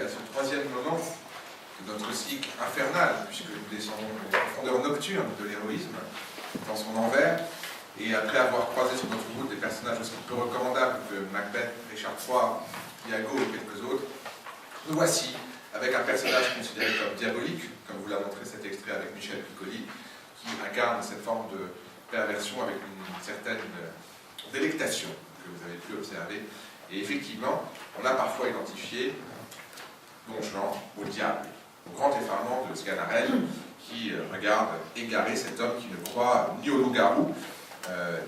à ce troisième moment de notre cycle infernal, puisque nous descendons dans les profondeurs nocturnes de l'héroïsme, dans son envers, et après avoir croisé sur notre route des personnages aussi peu recommandables que Macbeth, Richard III, Iago et quelques autres, nous voici avec un personnage considéré comme diabolique, comme vous l'a montré cet extrait avec Michel Piccoli, qui incarne cette forme de perversion avec une certaine délectation que vous avez pu observer. Et effectivement, on a parfois identifié Don Juan au diable, au grand effarement de Sganarelle, qui regarde égarer cet homme qui ne croit ni au loup-garou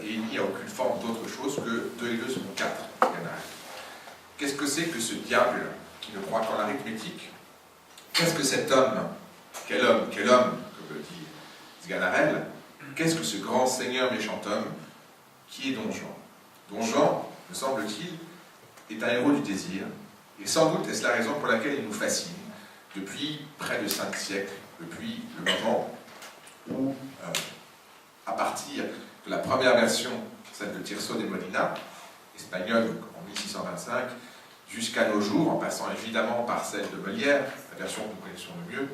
et ni à aucune forme d'autre chose que 2 et 2 seront 4, Sganarelle. Qu'est-ce que c'est que ce diable qui ne croit qu'en l'arithmétique? Qu'est-ce que cet homme? Quel homme, comme le dit Sganarelle? Qu'est-ce que ce grand seigneur méchant homme qui est Don Juan? Don Juan, me semble-t-il, est un héros du désir, et sans doute est-ce la raison pour laquelle il nous fascine depuis près de 5 siècles, depuis le moment où, à partir de la première version, celle de Tirso de Molina, espagnole en 1625, jusqu'à nos jours, en passant évidemment par celle de Molière, la version que nous connaissons le mieux,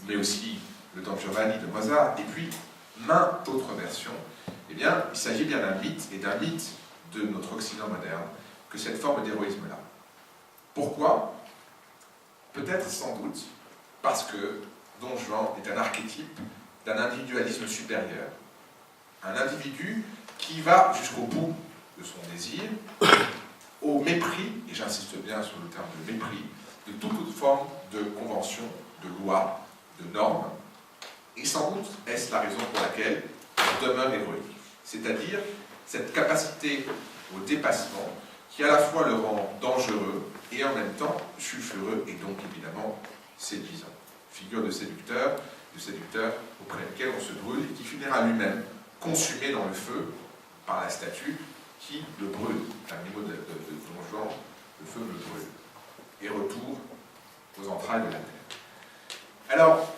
mais aussi le Don Giovanni de Mozart, et puis maintes autres versions, eh bien, il s'agit bien d'un mythe, et d'un mythe de notre Occident moderne, que cette forme d'héroïsme-là. Pourquoi? Peut-être sans doute parce que Don Juan est un archétype d'un individualisme supérieur. Un individu qui va jusqu'au bout de son désir, au mépris, et j'insiste bien sur le terme de mépris, de toute forme de convention, de loi, de normes, et sans doute est-ce la raison pour laquelle il demeure héroïque. C'est-à-dire cette capacité au dépassement qui à la fois le rend dangereux et en même temps sulfureux et donc évidemment séduisant. Figure de séducteur auprès duquel on se brûle et qui finira lui-même consumé dans le feu par la statue qui le brûle. Un niveau de Don Juan, le feu me brûle. Et retour aux entrailles de la terre. Alors,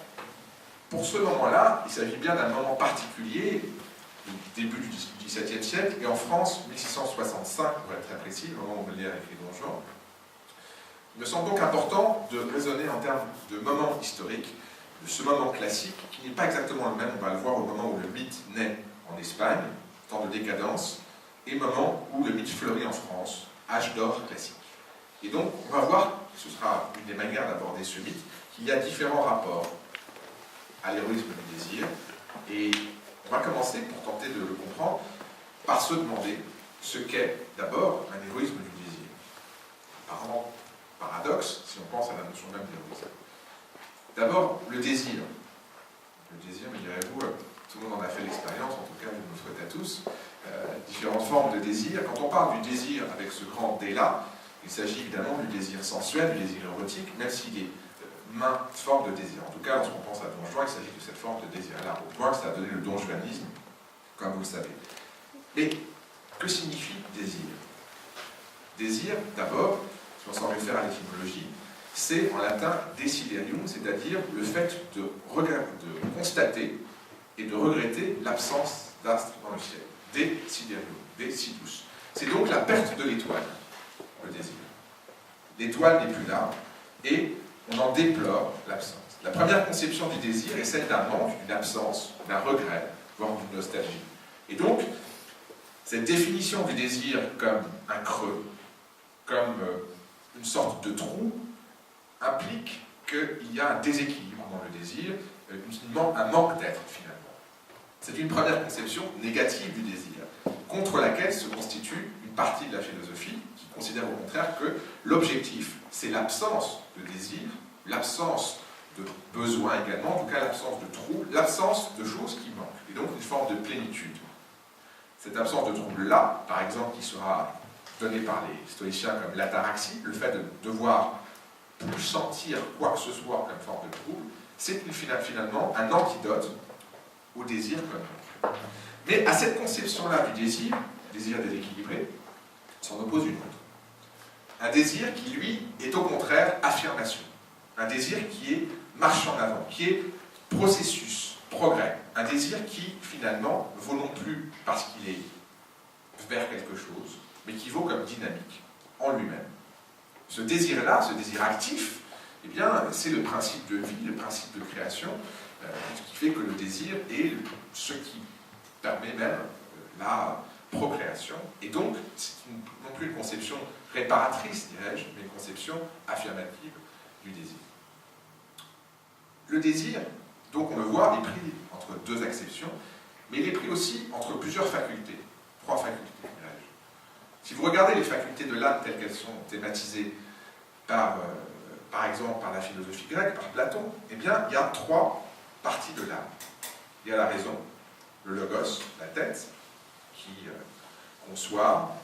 pour ce moment-là, il s'agit bien d'un moment particulier, du début du XVIIe siècle, et en France, 1665, pour être très précis, le moment où Molière écrit Don Juan. Il me semble donc important de raisonner en termes de moment historique, de ce moment classique, qui n'est pas exactement le même, on va le voir au moment où le mythe naît en Espagne, temps de décadence, et moment où le mythe fleurit en France, âge d'or classique. Et donc, on va voir, ce sera une des manières d'aborder ce mythe, qu'il y a différents rapports à l'héroïsme du désir, et on va commencer, pour tenter de le comprendre, par se demander ce qu'est d'abord un héroïsme du désir. Apparemment paradoxe, si on pense à la notion même d'héroïsme. D'abord, le désir. Le désir, me direz-vous, tout le monde en a fait l'expérience, en tout cas, je vous le souhaite à tous, différentes formes de désir. Quand on parle du désir avec ce grand D-là, il s'agit évidemment du désir sensuel, du désir érotique, même s'il est maintes formes de désir. En tout cas, lorsqu'on pense à Don Juan, il s'agit de cette forme de désir-là, au point que ça a donné le donjuanisme, comme vous le savez. Mais que signifie désir? Désir, d'abord, si on s'en réfère à l'étymologie, c'est en latin desiderium, c'est-à-dire le fait de constater et de regretter l'absence d'astre dans le ciel. Desiderium, decidus. C'est donc la perte de l'étoile, le désir. L'étoile n'est plus là, et on en déplore l'absence. La première conception du désir est celle d'un manque, d'une absence, d'un regret, voire d'une nostalgie. Et donc, cette définition du désir comme un creux, comme une sorte de trou, implique qu'il y a un déséquilibre dans le désir, un manque d'être finalement. C'est une première conception négative du désir, contre laquelle se constitue une partie de la philosophie qui considère au contraire que l'objectif, c'est l'absence de désir, l'absence de besoin également, en tout cas l'absence de trouble, l'absence de choses qui manquent, et donc une forme de plénitude. Cette absence de trouble-là, par exemple, qui sera donnée par les stoïciens comme l'ataraxie, le fait de devoir plus sentir quoi que ce soit comme forme de trouble, c'est finalement un antidote au désir comme autre. Mais à cette conception-là du désir déséquilibré, s'en oppose une autre. Un désir qui, lui, est au contraire affirmation. Un désir qui est marche en avant, qui est processus, progrès. Un désir qui, finalement, vaut non plus parce qu'il est vers quelque chose, mais qui vaut comme dynamique en lui-même. Ce désir-là, ce désir actif, eh bien, c'est le principe de vie, le principe de création, ce qui fait que le désir est ce qui permet même la procréation. Et donc, c'est non plus une conception réparatrice, dirais-je, mais une conception affirmative du désir. Le désir, donc on le voit, est pris entre deux acceptions, mais il est pris aussi entre plusieurs facultés, trois facultés, dirais-je. Si vous regardez les facultés de l'âme telles qu'elles sont thématisées par exemple par la philosophie grecque, par Platon, eh bien, il y a trois parties de l'âme. Il y a la raison, le logos, la tête, qui conçoit,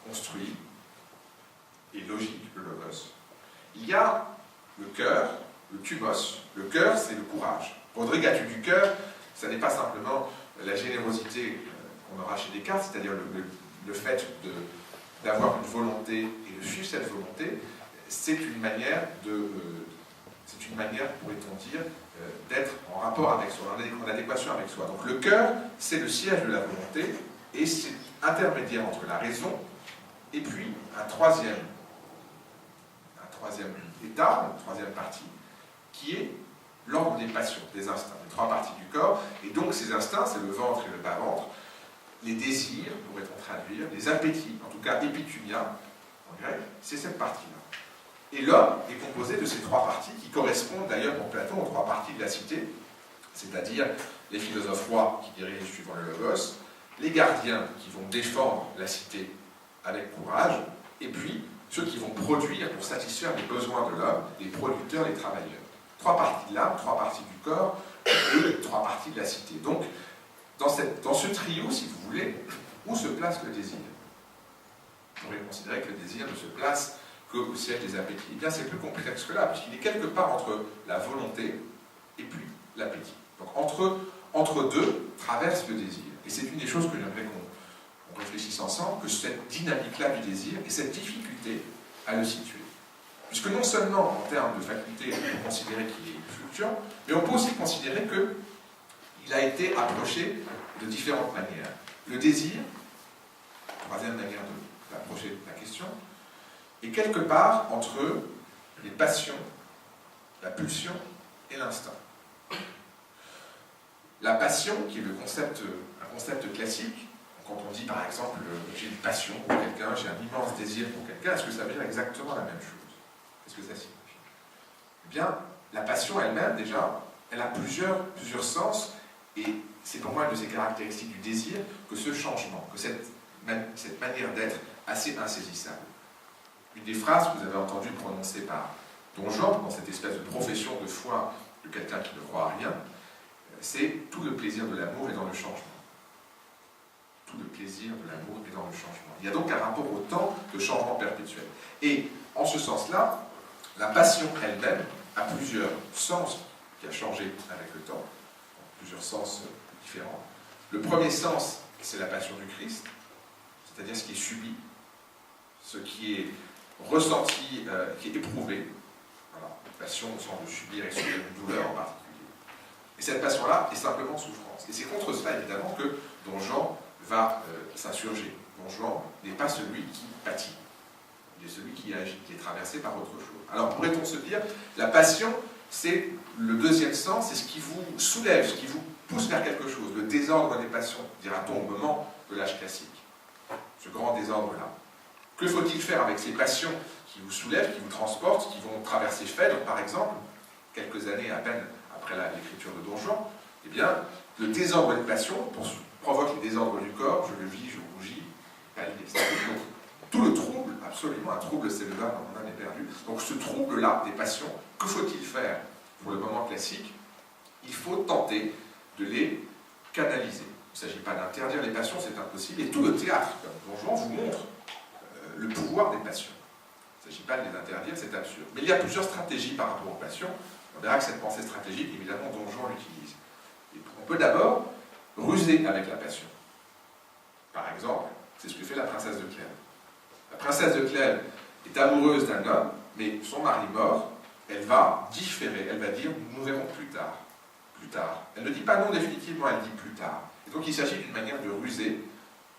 construit, et logique, le logos. Il y a le cœur, le thumos. Le cœur, c'est le courage. Rodrigues du cœur, ce n'est pas simplement la générosité qu'on aura chez Descartes, c'est-à-dire le fait d'avoir une volonté et de suivre cette volonté, c'est une manière, pourrait-on dire, d'être en rapport avec soi, en adéquation avec soi. Donc le cœur, c'est le siège de la volonté, et c'est intermédiaire entre la raison et puis un troisième état, une troisième partie, qui est l'ordre des passions, des instincts, les trois parties du corps. Et donc ces instincts, c'est le ventre et le bas-ventre, les désirs, pourrait-on traduire, les appétits, en tout cas épithumia, en grec, c'est cette partie-là. Et l'homme est composé de ces trois parties qui correspondent d'ailleurs pour Platon aux trois parties de la cité, c'est-à-dire les philosophes rois qui dirigent suivant le logos, les gardiens qui vont défendre la cité avec courage, et puis ceux qui vont produire pour satisfaire les besoins de l'homme, les producteurs, les travailleurs. Trois parties de l'âme, trois parties du corps, et trois parties de la cité. Donc, dans ce trio, si vous voulez, où se place le désir? On pourrait considérer que le désir ne se place qu'au siège des appétits. Eh bien, c'est plus complexe que là, puisqu'il est quelque part entre la volonté et puis l'appétit. Donc, entre deux, traverse le désir. Et c'est une des choses que j'aimerais qu'on réfléchisse ensemble, que cette dynamique-là du désir et cette difficulté à le situer. Puisque non seulement, en termes de faculté, on peut considérer qu'il est fluctuant, mais on peut aussi considérer qu'il a été approché de différentes manières. Le désir, troisième manière d'approcher la question, est quelque part entre les passions, la pulsion et l'instinct. La passion, qui est un concept classique, quand on dit par exemple j'ai une passion pour quelqu'un, j'ai un immense désir pour quelqu'un, est-ce que ça veut dire exactement la même chose? Qu'est-ce que ça signifie? Eh bien, la passion elle-même, déjà, elle a plusieurs sens, et c'est pour moi une de ces caractéristiques du désir que ce changement, que cette manière d'être assez insaisissable. Une des phrases que vous avez entendu prononcer par Don Juan, dans cette espèce de profession de foi de quelqu'un qui ne croit à rien, c'est « tout le plaisir de l'amour est dans le changement ». Tout le plaisir de l'amour est dans le changement. Il y a donc un rapport au temps de changement perpétuel. Et en ce sens-là, la passion elle-même a plusieurs sens qui a changé avec le temps, plusieurs sens différents. Le premier sens, c'est la passion du Christ, c'est-à-dire ce qui est subi, ce qui est ressenti, qui est éprouvé. Voilà. Passion au sens de subir et subir une douleur en particulier. Et cette passion-là est simplement souffrance. Et c'est contre cela, évidemment, que Don Juan va s'insurger. Don Juan n'est pas celui qui pâtit. Il est celui qui agit, qui est traversé par autre chose. Alors, pourrait-on se dire, la passion, c'est le deuxième sens, c'est ce qui vous soulève, ce qui vous pousse vers quelque chose. Le désordre des passions, dira-t-on au moment de l'âge classique. Ce grand désordre-là. Que faut-il faire avec ces passions qui vous soulèvent, qui vous transportent, qui vont traverser Phèdre, par exemple, quelques années à peine après l'écriture de Don Juan? Eh bien, le désordre des passions provoque les désordres du corps, je le vis, je rougis, pâlis, etc. Donc, tout le trouble, absolument, un trouble cellulaire dans mon âme est perdu. Donc ce trouble-là des passions, que faut-il faire pour le moment classique? Il faut tenter de les canaliser. Il ne s'agit pas d'interdire les passions, c'est impossible. Et tout le théâtre, comme Don Juan, vous montre le pouvoir des passions. Il ne s'agit pas de les interdire, c'est absurde. Mais il y a plusieurs stratégies par rapport aux passions. On verra que cette pensée stratégique, évidemment, Don Juan l'utilise. On peut d'abord ruser avec la passion. Par exemple, c'est ce que fait la princesse de Clèves. La princesse de Clèves est amoureuse d'un homme, mais son mari mort, elle va différer, elle va dire « nous verrons plus tard ». Plus tard. Elle ne dit pas non définitivement, elle dit plus tard. Et donc il s'agit d'une manière de ruser,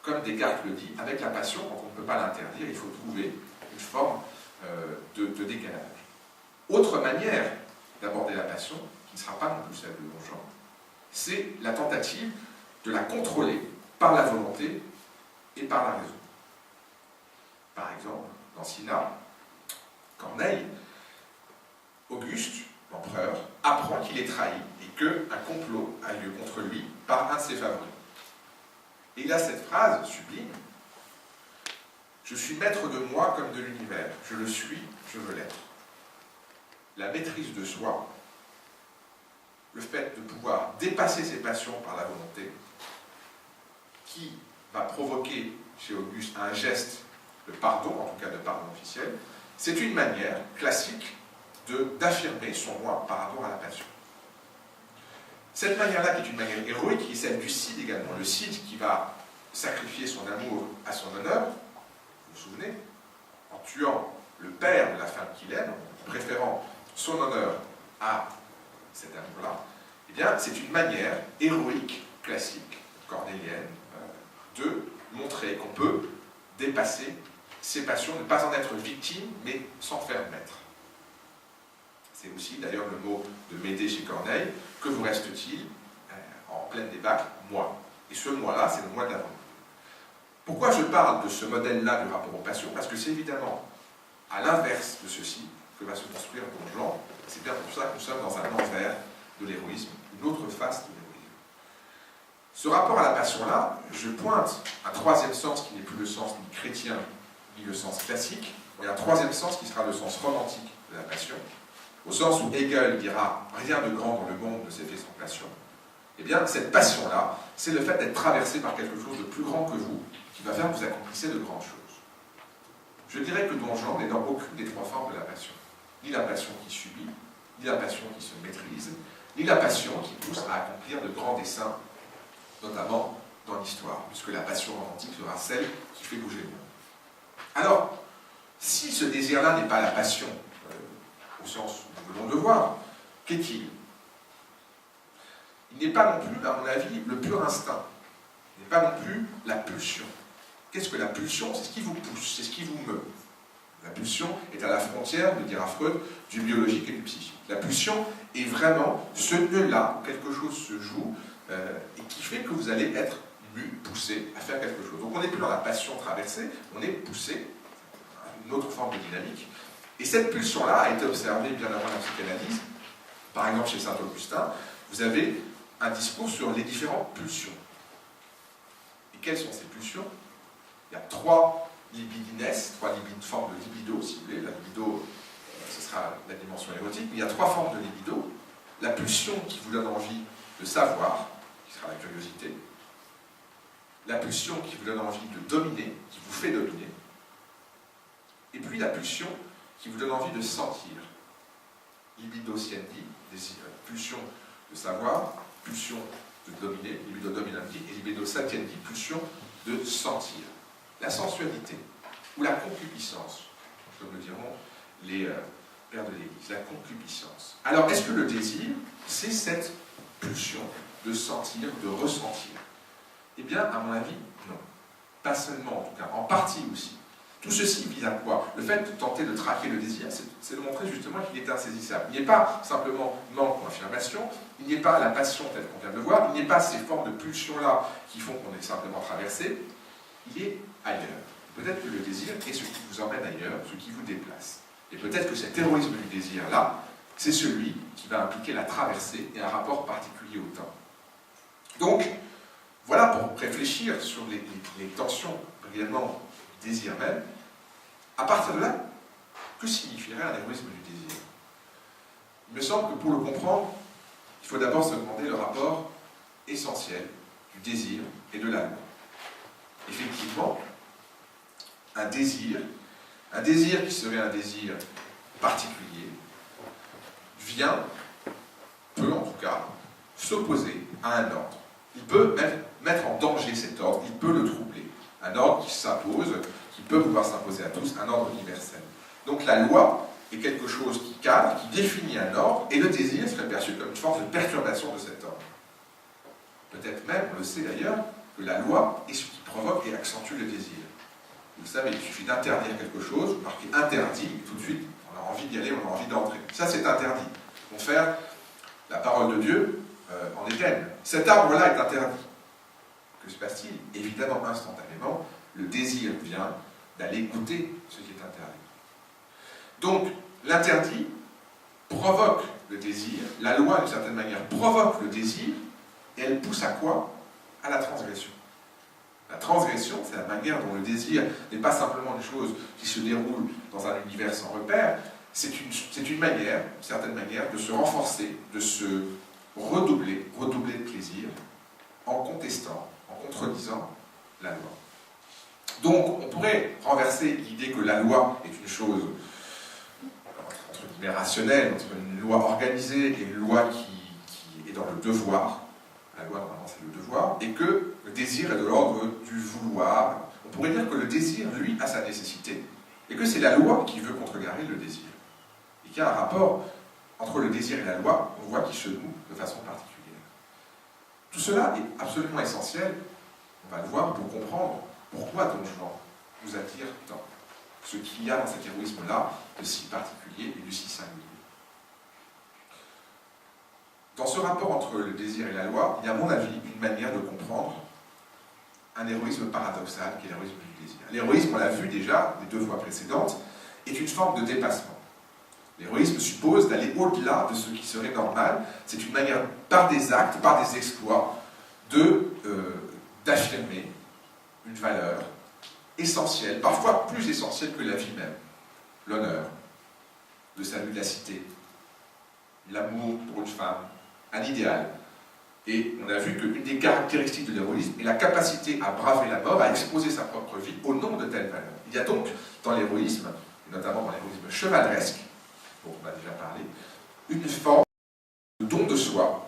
comme Descartes le dit, avec la passion, quand on ne peut pas l'interdire, il faut trouver une forme de décalage. Autre manière d'aborder la passion, qui ne sera pas non plus celle de Don Juan, c'est la tentative de la contrôler par la volonté et par la raison. Par exemple, dans Cinna, Corneille, Auguste, l'empereur, apprend qu'il est trahi et qu'un complot a lieu contre lui par un de ses favoris. Et il a cette phrase sublime: « Je suis maître de moi comme de l'univers, je le suis, je veux l'être. » La maîtrise de soi, le fait de pouvoir dépasser ses passions par la volonté, qui va provoquer chez Auguste un geste de pardon, en tout cas de pardon officiel, c'est une manière classique d'affirmer son moi par rapport à la passion. Cette manière-là, qui est une manière héroïque, qui est celle du Cid également, le Cid qui va sacrifier son amour à son honneur, vous vous souvenez, en tuant le père de la femme qu'il aime, en préférant son honneur à cet amour-là, eh bien, c'est une manière héroïque, classique, cornélienne, de montrer qu'on peut dépasser ses passions, ne pas en être victime, mais s'en faire maître. C'est aussi d'ailleurs le mot de Médée chez Corneille. Que vous reste-t-il en pleine débâcle? Moi. Et ce moi-là, c'est le moi de la volonté. Pourquoi je parle de ce modèle-là du rapport aux passions? Parce que c'est évidemment à l'inverse de ceci que va se construire Don Juan. C'est bien pour ça que nous sommes dans un envers de l'héroïsme, une autre face de l'héroïsme. Ce rapport à la passion-là, je pointe un troisième sens qui n'est plus le sens ni chrétien ni le sens classique, mais un troisième sens qui sera le sens romantique de la passion, au sens où Hegel dira « rien de grand dans le monde ne s'est fait sans passion ». Eh bien, cette passion-là, c'est le fait d'être traversé par quelque chose de plus grand que vous, qui va faire que vous accomplissez de grandes choses. Je dirais que Don Juan n'est dans aucune des trois formes de la passion. Ni la passion qui subit, ni la passion qui se maîtrise, ni la passion qui pousse à accomplir de grands desseins, notamment dans l'histoire, puisque la passion romantique sera celle qui fait bouger le monde. Alors, si ce désir-là n'est pas la passion, au sens où nous voulons le voir, qu'est-il? Il n'est pas non plus, à mon avis, le pur instinct. Il n'est pas non plus la pulsion. Qu'est-ce que la pulsion? C'est ce qui vous pousse, c'est ce qui vous meut. La pulsion est à la frontière, me dira Freud, du biologique et du psychique. La pulsion est vraiment ce nœud-là où quelque chose se joue et qui fait que vous allez être mu, poussé à faire quelque chose. Donc on n'est plus dans la passion traversée, on est poussé à une autre forme de dynamique. Et cette pulsion-là a été observée bien avant la psychanalyse. Par exemple, chez Saint-Augustin, vous avez un discours sur les différentes pulsions. Et quelles sont ces pulsions? Il y a trois libidines, trois formes de libido, si vous voulez. La libido, ce sera la dimension érotique, mais il y a trois formes de libido. La pulsion qui vous donne envie de savoir, qui sera la curiosité. La pulsion qui vous donne envie de dominer, qui vous fait dominer. Et puis la pulsion qui vous donne envie de sentir. Libido siendi, désir, pulsion de savoir, pulsion de dominer, libido dominandi, et libido satiendi, pulsion de sentir. La sensualité, ou la concupiscence, comme le diront les pères de l'Église, la concupiscence. Alors, est-ce que le désir, c'est cette pulsion de sentir, de ressentir? Eh bien, à mon avis, non. Pas seulement, en tout cas, en partie aussi. Tout ceci vise à quoi? Le fait de tenter de traquer le désir, c'est de montrer justement qu'il est insaisissable. Il n'y a pas simplement manque ou affirmation, il n'y a pas la passion telle qu'on vient de le voir, il n'y a pas ces formes de pulsions-là qui font qu'on est simplement traversé, il est ailleurs. Peut-être que le désir est ce qui vous emmène ailleurs, ce qui vous déplace. Et peut-être que cet héroïsme du désir-là, c'est celui qui va impliquer la traversée et un rapport particulier au temps. Donc, voilà pour réfléchir sur les tensions réellement du désir même. À partir de là, que signifierait un héroïsme du désir? Il me semble que pour le comprendre, il faut d'abord se demander le rapport essentiel du désir et de l'amour. Effectivement, un désir qui serait un désir particulier, peut en tout cas, s'opposer à un ordre. Il peut même mettre en danger cet ordre, il peut le troubler. Un ordre qui s'impose, qui peut pouvoir s'imposer à tous, un ordre universel. Donc la loi est quelque chose qui cadre, qui définit un ordre, et le désir serait perçu comme une force de perturbation de cet ordre. Peut-être même, on le sait d'ailleurs, que la loi est ce qui provoque et accentue le désir. Vous le savez, il suffit d'interdire quelque chose, vous marquez interdit, et tout de suite, on On a envie d'y aller, on a envie d'entrer. Ça, c'est interdit. Confère, la parole de Dieu en est telle. Cet arbre-là est interdit. Que se passe-t-il? Évidemment, instantanément, le désir vient d'aller goûter ce qui est interdit. Donc, l'interdit provoque le désir, la loi, d'une certaine manière, provoque le désir, et elle pousse à quoi? À la transgression. La transgression, c'est la manière dont le désir n'est pas simplement une chose qui se déroule dans un univers sans repère, c'est une manière, une certaine manière, de se renforcer, de se redoubler de plaisir, en contestant, en contredisant la loi. Donc, on pourrait renverser l'idée que la loi est une chose, entre guillemets, rationnelle, entre une loi organisée et une loi qui est dans le devoir. La loi, normalement, c'est le devoir, et que le désir est de l'ordre du vouloir. On pourrait dire que le désir, lui, a sa nécessité, et que c'est la loi qui veut contrecarrer le désir. Et qu'il y a un rapport entre le désir et la loi, on voit, qui se noue de façon particulière. Tout cela est absolument essentiel, on va le voir, pour comprendre pourquoi Don Juan nous attire tant. Ce qu'il y a dans cet héroïsme-là de si particulier et de si singulier. Dans ce rapport entre le désir et la loi, il y a, à mon avis, une manière de comprendre un héroïsme paradoxal qui est l'héroïsme du désir. L'héroïsme, on l'a vu déjà, les 2 fois précédentes, est une forme de dépassement. L'héroïsme suppose d'aller au-delà de ce qui serait normal. C'est une manière, par des actes, par des exploits, d'affirmer une valeur essentielle, parfois plus essentielle que la vie même. L'honneur, le salut de la cité, l'amour pour une femme, un idéal. Et on a vu qu'une des caractéristiques de l'héroïsme est la capacité à braver la mort, à exposer sa propre vie au nom de telles valeurs. Il y a donc dans l'héroïsme, et notamment dans l'héroïsme chevaleresque, dont on a déjà parlé, une forme de don de soi,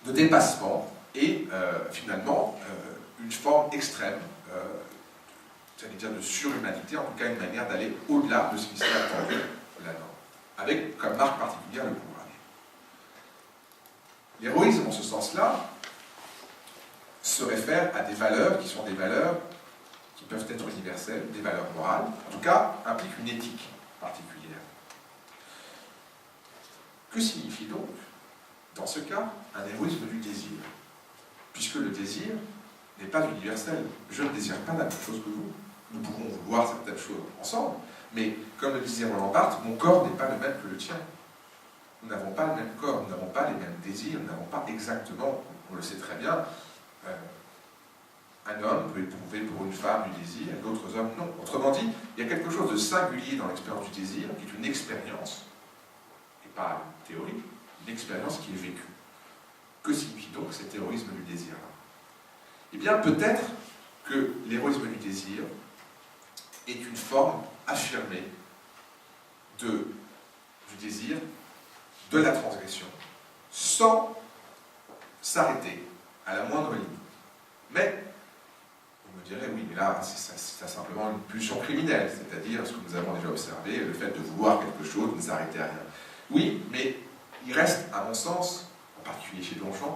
de dépassement, et finalement une forme extrême, j'allais dire de surhumanité, en tout cas une manière d'aller au-delà de ce qui serait attendu de la norme, avec comme marque particulière le courage. L'héroïsme, en ce sens-là, se réfère à des valeurs qui sont des valeurs qui peuvent être universelles, des valeurs morales, en tout cas, impliquent une éthique particulière. Que signifie donc, dans ce cas, un héroïsme du désir? Puisque le désir n'est pas universel. Je ne désire pas la même chose que vous. Nous pouvons vouloir certaines choses ensemble, mais comme le disait Roland Barthes, mon corps n'est pas le même que le tien. Nous n'avons pas le même corps, nous n'avons pas les mêmes désirs, nous n'avons pas exactement, on le sait très bien, un homme peut éprouver pour une femme du désir, et d'autres hommes non. Autrement dit, il y a quelque chose de singulier dans l'expérience du désir, qui est une expérience, et pas une théorie, une expérience qui est vécue. Que signifie donc cet héroïsme du désir-là? Eh bien, peut-être que l'héroïsme du désir est une forme affirmée du désir, de la transgression, sans s'arrêter à la moindre limite. Mais, vous me direz, oui, mais là, c'est simplement une pulsion criminelle, c'est-à-dire ce que nous avons déjà observé, le fait de vouloir quelque chose, de ne s'arrêter à rien. Oui, mais il reste, à mon sens, en particulier chez Don Juan,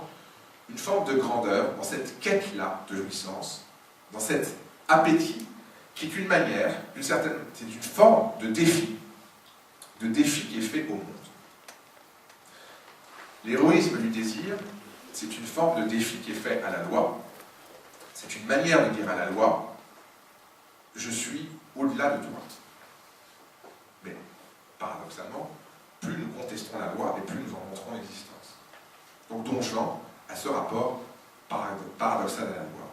une forme de grandeur dans cette quête-là de jouissance, dans cet appétit, qui est une manière, c'est une forme de défi qui est fait au monde. L'héroïsme du désir, c'est une forme de défi qui est fait à la loi. C'est une manière de dire à la loi, je suis au-delà de toi. Mais, paradoxalement, plus nous contestons la loi, et plus nous en montrons l'existence. Donc Don Juan a ce rapport paradoxal à la loi.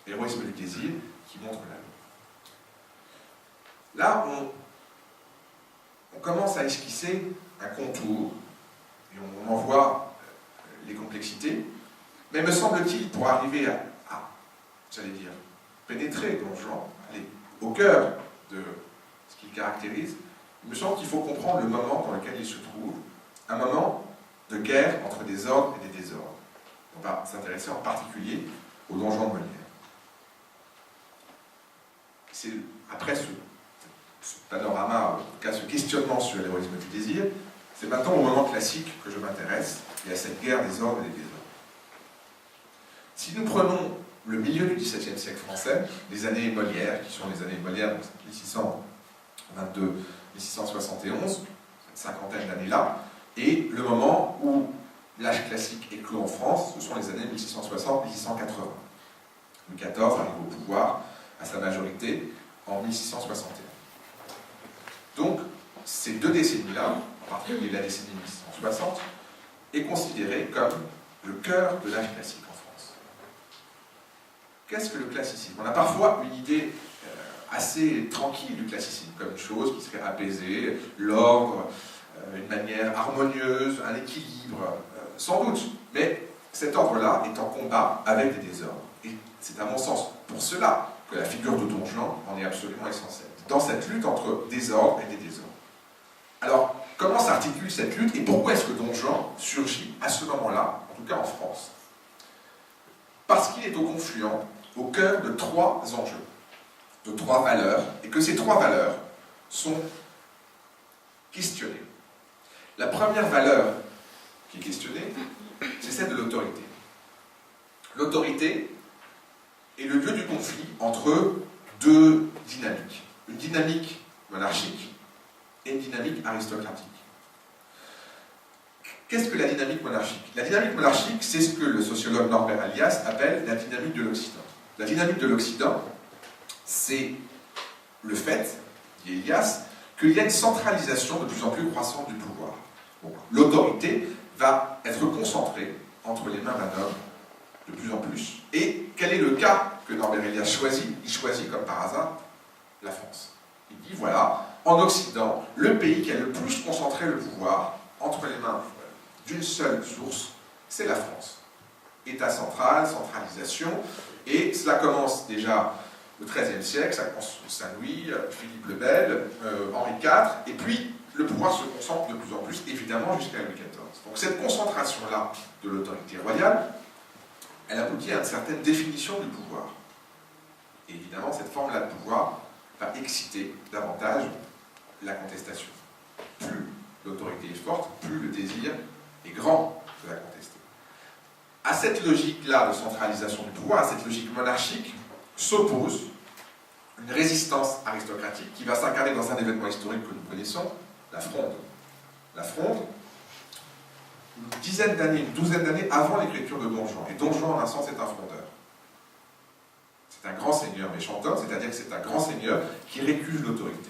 L'héroïsme du désir qui montre la loi. Là, on commence à esquisser un contour, et on en voit les complexités, mais me semble-t-il, pour arriver à j'allais dire, pénétrer Don Juan, aller au cœur de ce qu'il caractérise, il me semble qu'il faut comprendre le moment dans lequel il se trouve, un moment de guerre entre des ordres et des désordres. On va s'intéresser en particulier au Don Juan de Molière. C'est après ce panorama, en tout cas ce questionnement sur l'héroïsme du désir, c'est maintenant au moment classique que je m'intéresse, et à cette guerre des ordres et des désordres. Si nous prenons le milieu du XVIIe siècle français, les années Molière, qui sont les années Molière, 1622-1671, cinquantaine d'années-là, et le moment où l'âge classique est clos en France, ce sont les années 1660-1680. Louis XIV arrive au pouvoir à sa majorité en 1661. Donc, ces deux décennies-là, en particulier la décennie 1660, est considérée comme le cœur de l'âge classique en France. Qu'est-ce que le classicisme? On a parfois une idée assez tranquille du classicisme, comme une chose qui serait apaisée, l'ordre, une manière harmonieuse, un équilibre, sans doute. Mais cet ordre-là est en combat avec des désordres. Et c'est à mon sens pour cela que la figure de Don Juan en est absolument essentielle. Dans cette lutte entre désordre et des désordres. Alors, comment s'articule cette lutte et pourquoi est-ce que Don Juan surgit à ce moment-là, en tout cas en France? Parce qu'il est au confluent, au cœur de trois enjeux, de trois valeurs, et que ces trois valeurs sont questionnées. La première valeur qui est questionnée, c'est celle de l'autorité. L'autorité est le lieu du conflit entre deux dynamiques. Une dynamique monarchique et une dynamique aristocratique. Qu'est-ce que la dynamique monarchique? La dynamique monarchique, c'est ce que le sociologue Norbert Elias appelle la dynamique de l'Occident. La dynamique de l'Occident, c'est le fait, dit Elias, qu'il y a une centralisation de plus en plus croissante du pouvoir. Bon, l'autorité va être concentrée entre les mains d'un homme de plus en plus. Et quel est le cas que Norbert Elias choisit? Il choisit, comme par hasard, la France. Il dit, voilà, en Occident, le pays qui a le plus concentré le pouvoir entre les mains d'une seule source, c'est la France. État central, centralisation, et cela commence déjà au XIIIe siècle, ça commence sous Saint-Louis, Philippe le Bel, Henri IV, et puis le pouvoir se concentre de plus en plus, évidemment, jusqu'à Louis XIV. Donc cette concentration-là de l'autorité royale, elle aboutit à une certaine définition du pouvoir. Et évidemment, cette forme-là de pouvoir va exciter davantage la contestation. Plus l'autorité est forte, plus le désir est grand de la contester. À cette logique-là de centralisation du pouvoir, à cette logique monarchique, s'oppose une résistance aristocratique qui va s'incarner dans un événement historique que nous connaissons, la Fronde. La Fronde, une dizaine d'années, une douzaine d'années avant l'écriture de Don Juan. Et Don Juan, en un sens, est un frondeur. C'est un grand seigneur méchanthomme, c'est-à-dire que c'est un grand seigneur qui récuse l'autorité.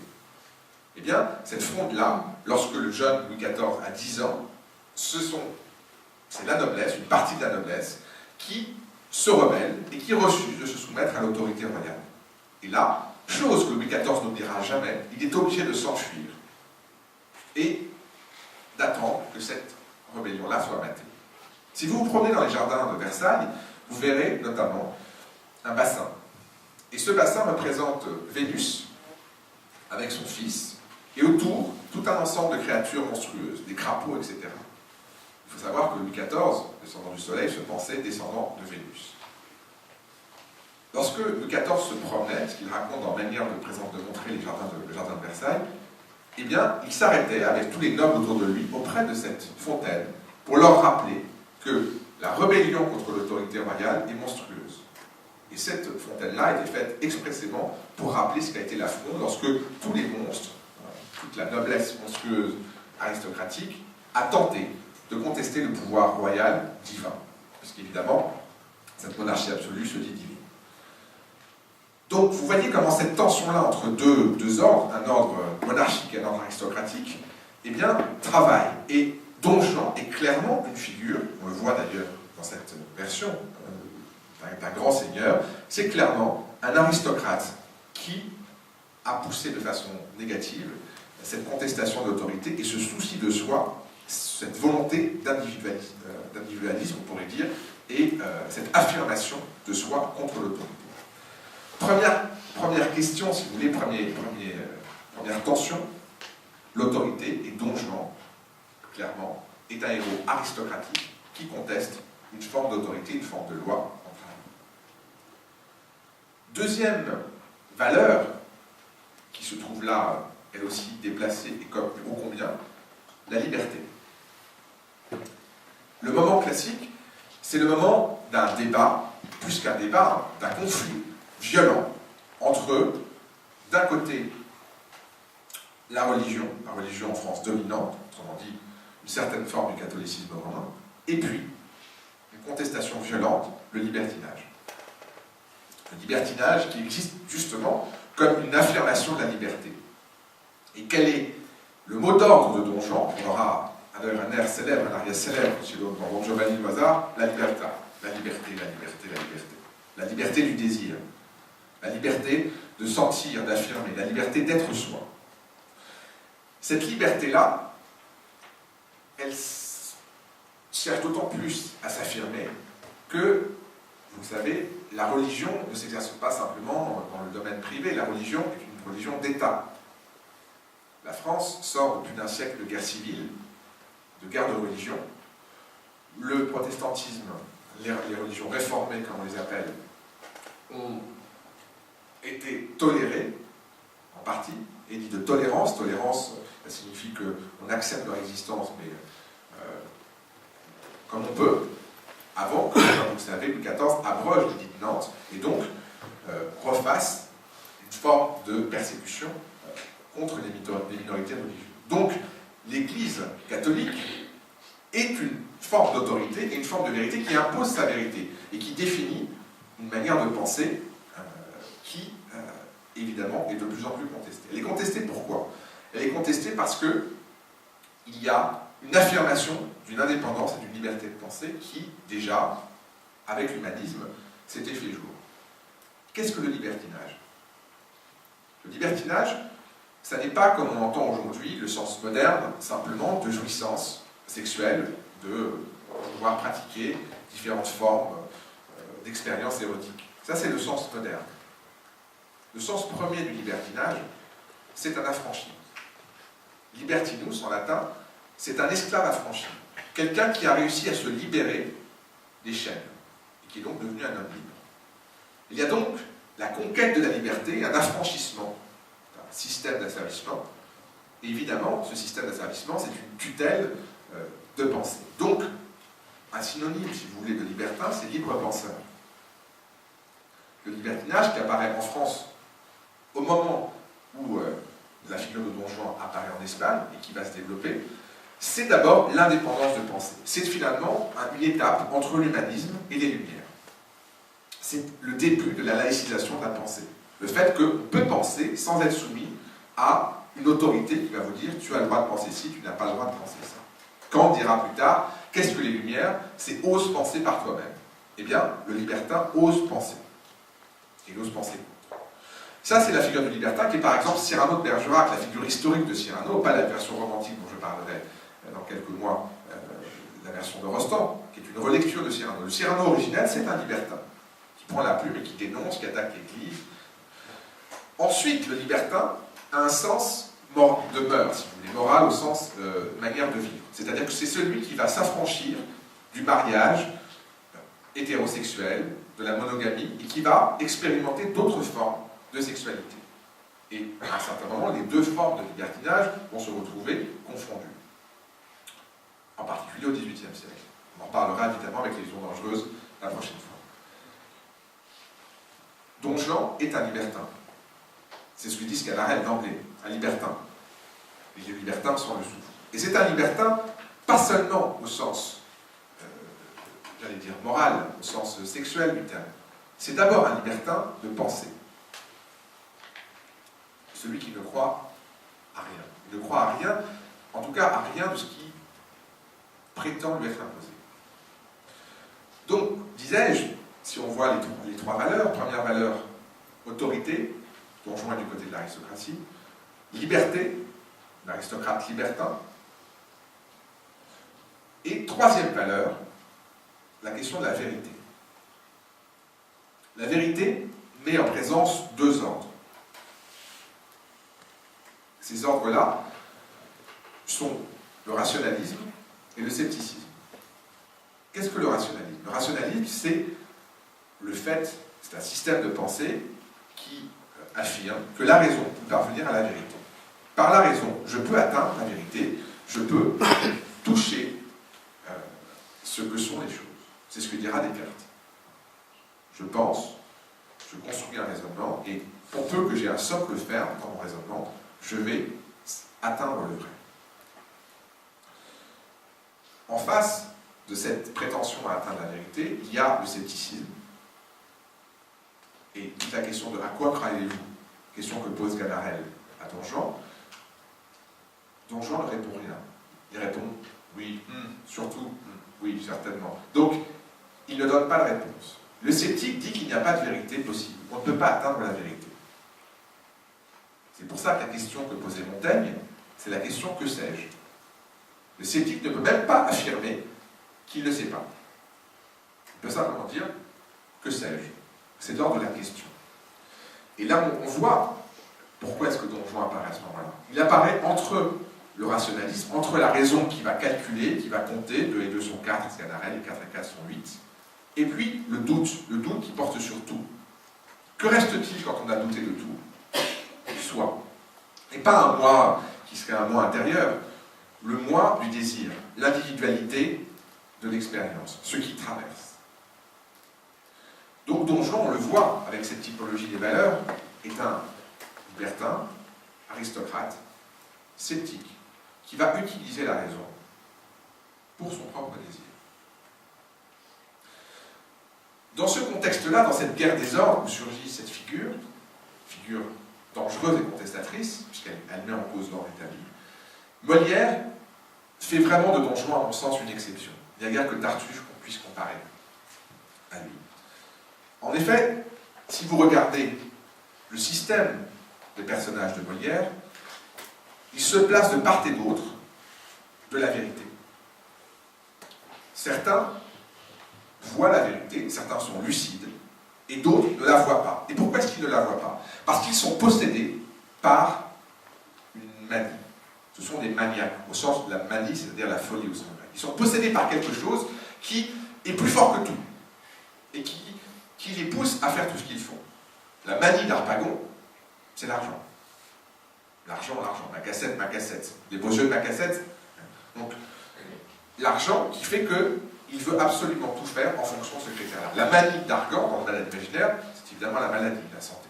Eh bien, cette fronde-là, lorsque le jeune Louis XIV a 10 ans, c'est la noblesse, une partie de la noblesse, qui se rebelle et qui refuse de se soumettre à l'autorité royale. Et là, chose que Louis XIV n'oubliera jamais, il est obligé de s'enfuir et d'attendre que cette rébellion-là soit matée. Si vous vous promenez dans les jardins de Versailles, vous verrez notamment un bassin. Et ce bassin représente Vénus avec son fils, et autour, tout un ensemble de créatures monstrueuses, des crapauds, etc. Il faut savoir que Louis XIV, descendant du soleil, se pensait descendant de Vénus. Lorsque Louis XIV se promenait, ce qu'il raconte dans Manière de montrer le jardin de Versailles, eh bien, il s'arrêtait avec tous les nobles autour de lui, auprès de cette fontaine, pour leur rappeler que la rébellion contre l'autorité royale est monstrueuse. Et cette fontaine-là a été faite expressément pour rappeler ce qu'a été la Fronde lorsque tous les monstres, toute la noblesse monstrueuse aristocratique, a tenté de contester le pouvoir royal divin. Puisqu'évidemment, cette monarchie absolue se dit divine. Donc, vous voyez comment cette tension-là entre deux ordres, un ordre monarchique et un ordre aristocratique, eh bien, travaille. Et Don Juan est clairement une figure, on le voit d'ailleurs dans cette version, d'un grand seigneur, c'est clairement un aristocrate qui a poussé de façon négative cette contestation de l'autorité et ce souci de soi, cette volonté d'individualisme, on pourrait dire, et cette affirmation de soi contre l'autorité. Première question, si vous voulez, première tension, l'autorité, et Don Juan, clairement, est un héros aristocratique qui conteste une forme d'autorité, une forme de loi. Deuxième valeur, qui se trouve là, elle aussi déplacée et comme ô combien, la liberté. Le moment classique, c'est le moment d'un débat, plus qu'un débat, d'un conflit violent entre, d'un côté, la religion en France dominante, autrement dit, une certaine forme du catholicisme romain, et puis une contestation violente, le libertinage. Le libertinage qui existe justement comme une affirmation de la liberté. Et quel est le mot d'ordre de Don Juan? On aura un air célèbre, un aria célèbre chez Don Giovanni Loisard, la libertà. La liberté, la liberté, la liberté. La liberté du désir. La liberté de sentir, d'affirmer, la liberté d'être soi. Cette liberté-là, elle cherche d'autant plus à s'affirmer que, vous savez, la religion ne s'exerce pas simplement dans le domaine privé, la religion est une religion d'État. La France sort de plus d'un siècle de guerre civile, de guerre de religion. Le protestantisme, les religions réformées, comme on les appelle, ont été tolérées, en partie, et dit de tolérance. Tolérance, ça signifie qu'on accepte leur existence, mais comme on peut. Avant, comme vous savez, Louis XIV abroge l'édit de Nantes, et donc refasse une forme de persécution contre les minorités religieuses. Donc, l'Église catholique est une forme d'autorité et une forme de vérité qui impose sa vérité et qui définit une manière de penser qui, évidemment, est de plus en plus contestée. Elle est contestée pourquoi? Elle est contestée parce qu'il y a une affirmation d'une indépendance et d'une liberté de pensée qui, déjà, avec l'humanisme, s'était fait jour. Qu'est-ce que le libertinage? Le libertinage, ça n'est pas, comme on entend aujourd'hui, le sens moderne, simplement de jouissance sexuelle, de pouvoir pratiquer différentes formes d'expériences érotiques. Ça, c'est le sens moderne. Le sens premier du libertinage, c'est un affranchi. Libertinus, en latin, c'est un esclave affranchi. Quelqu'un qui a réussi à se libérer des chaînes, et qui est donc devenu un homme libre. Il y a donc la conquête de la liberté, un affranchissement, un système d'asservissement. Et évidemment, ce système d'asservissement, c'est une tutelle de pensée. Donc, un synonyme, si vous voulez, de libertin, c'est libre penseur. Le libertinage qui apparaît en France au moment où la figure de Don Juan apparaît en Espagne et qui va se développer, c'est d'abord l'indépendance de pensée. C'est finalement une étape entre l'humanisme et les Lumières. C'est le début de la laïcisation de la pensée. Le fait qu'on peut penser sans être soumis à une autorité qui va vous dire « tu as le droit de penser ci, tu n'as pas le droit de penser ça ». Kant dira plus tard « qu'est-ce que les Lumières? C'est ose penser par toi-même ». Eh bien, le libertin ose penser. Il ose penser contre. Ça, c'est la figure du libertin qui est par exemple Cyrano de Bergerac, la figure historique de Cyrano, pas la version romantique dont je parlerai dans quelques mois, la version de Rostand, qui est une relecture de Cyrano. Le Cyrano originel, c'est un libertin qui prend la plume et qui dénonce, qui attaque l'Église. Ensuite, le libertin a un sens de mœurs, si vous voulez, moral au sens manière de vivre. C'est-à-dire que c'est celui qui va s'affranchir du mariage hétérosexuel, de la monogamie, et qui va expérimenter d'autres formes de sexualité. Et à un certain moment, les deux formes de libertinage vont se retrouver confondues. En particulier au XVIIIe siècle. On en parlera évidemment avec les liaisons dangereuses la prochaine fois. Don Juan est un libertin. C'est ce que dit Sganarelle d'emblée, un libertin. Et les libertins sont le dessous. Et c'est un libertin, pas seulement au sens, j'allais dire moral, au sens sexuel du terme. C'est d'abord un libertin de pensée. Celui qui ne croit à rien. Il ne croit à rien, en tout cas à rien de ce qui prétend lui être imposé. Donc, disais-je, si on voit les trois valeurs, première valeur, autorité, Don Juan est du côté de l'aristocratie, liberté, l'aristocrate libertin, et troisième valeur, la question de la vérité. La vérité met en présence deux ordres. Ces ordres-là sont le rationalisme et le scepticisme. Qu'est-ce que le rationalisme? Le rationalisme, c'est le fait, c'est un système de pensée qui affirme que la raison peut parvenir à la vérité. Par la raison, je peux atteindre la vérité, je peux toucher ce que sont les choses. C'est ce que dira Descartes. Je pense, je construis un raisonnement, et pour peu que j'ai un socle ferme dans mon raisonnement, je vais atteindre le vrai. En face de cette prétention à atteindre la vérité, il y a le scepticisme. Et toute la question de « à quoi croyez-vous ?» question que pose Ganarelle à Don Juan. Don Juan ne répond rien. Il répond « oui, surtout, oui, certainement ». Donc, il ne donne pas de réponse. Le sceptique dit qu'il n'y a pas de vérité possible. On ne peut pas atteindre la vérité. C'est pour ça que la question que posait Montaigne, c'est la question « que sais-je ?» Le sceptique ne peut même pas affirmer qu'il ne sait pas. Il peut simplement dire « que sais-je ?» C'est l'ordre de la question. Et là, on voit pourquoi est-ce que Don Juan apparaît à ce moment-là. Il apparaît entre le rationalisme, entre la raison qui va calculer, qui va compter, 2 et 2 sont 4, c'est Ganarelle, et 4 et 4 sont 8, et puis le doute qui porte sur tout. Que reste-t-il quand on a douté de tout? Du soi. Et pas un moi qui serait un moi intérieur, le moi du désir, l'individualité de l'expérience, ce qui traverse. Donc Don Juan, on le voit avec cette typologie des valeurs, est un libertin, aristocrate, sceptique, qui va utiliser la raison pour son propre désir. Dans ce contexte-là, dans cette guerre des ordres où surgit cette figure dangereuse et contestatrice, puisqu'elle met en cause l'ordre établi, Molière fait vraiment de Don Juan, à mon sens, une exception. Il n'y a guère que Tartuffe qu'on puisse comparer à lui. En effet, si vous regardez le système des personnages de Molière, ils se placent de part et d'autre de la vérité. Certains voient la vérité, certains sont lucides, et d'autres ne la voient pas. Et pourquoi est-ce qu'ils ne la voient pas? Parce qu'ils sont possédés par une manie. Ce sont des maniaques, au sens de la manie, c'est-à-dire la folie au sens grec. Ils sont possédés par quelque chose qui est plus fort que tout, et qui les pousse à faire tout ce qu'ils font. La manie d'Harpagon, c'est l'argent. L'argent, ma cassette. Les beaux yeux de ma cassette. Donc, l'argent qui fait qu'il veut absolument tout faire en fonction de ce critère-là. La manie d'Argan, dans le malade imaginaire, c'est évidemment la maladie, la santé.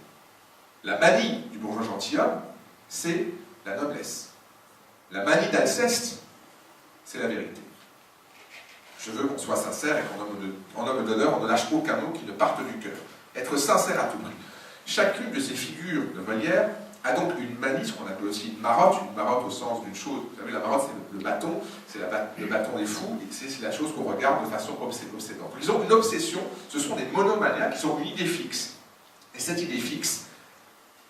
La manie du bourgeois gentilhomme, c'est la noblesse. La manie d'Alceste, c'est la vérité. Je veux qu'on soit sincère et qu'en homme d'honneur, on ne lâche aucun mot qui ne parte du cœur. Être sincère à tout prix. Chacune de ces figures de Molière a donc une manie, ce qu'on appelle aussi une marotte au sens d'une chose. Vous savez, la marotte, c'est le bâton, c'est le bâton des fous, et c'est la chose qu'on regarde de façon obsédante. Ils ont une obsession, ce sont des monomaniaques, qui ont une idée fixe. Et cette idée fixe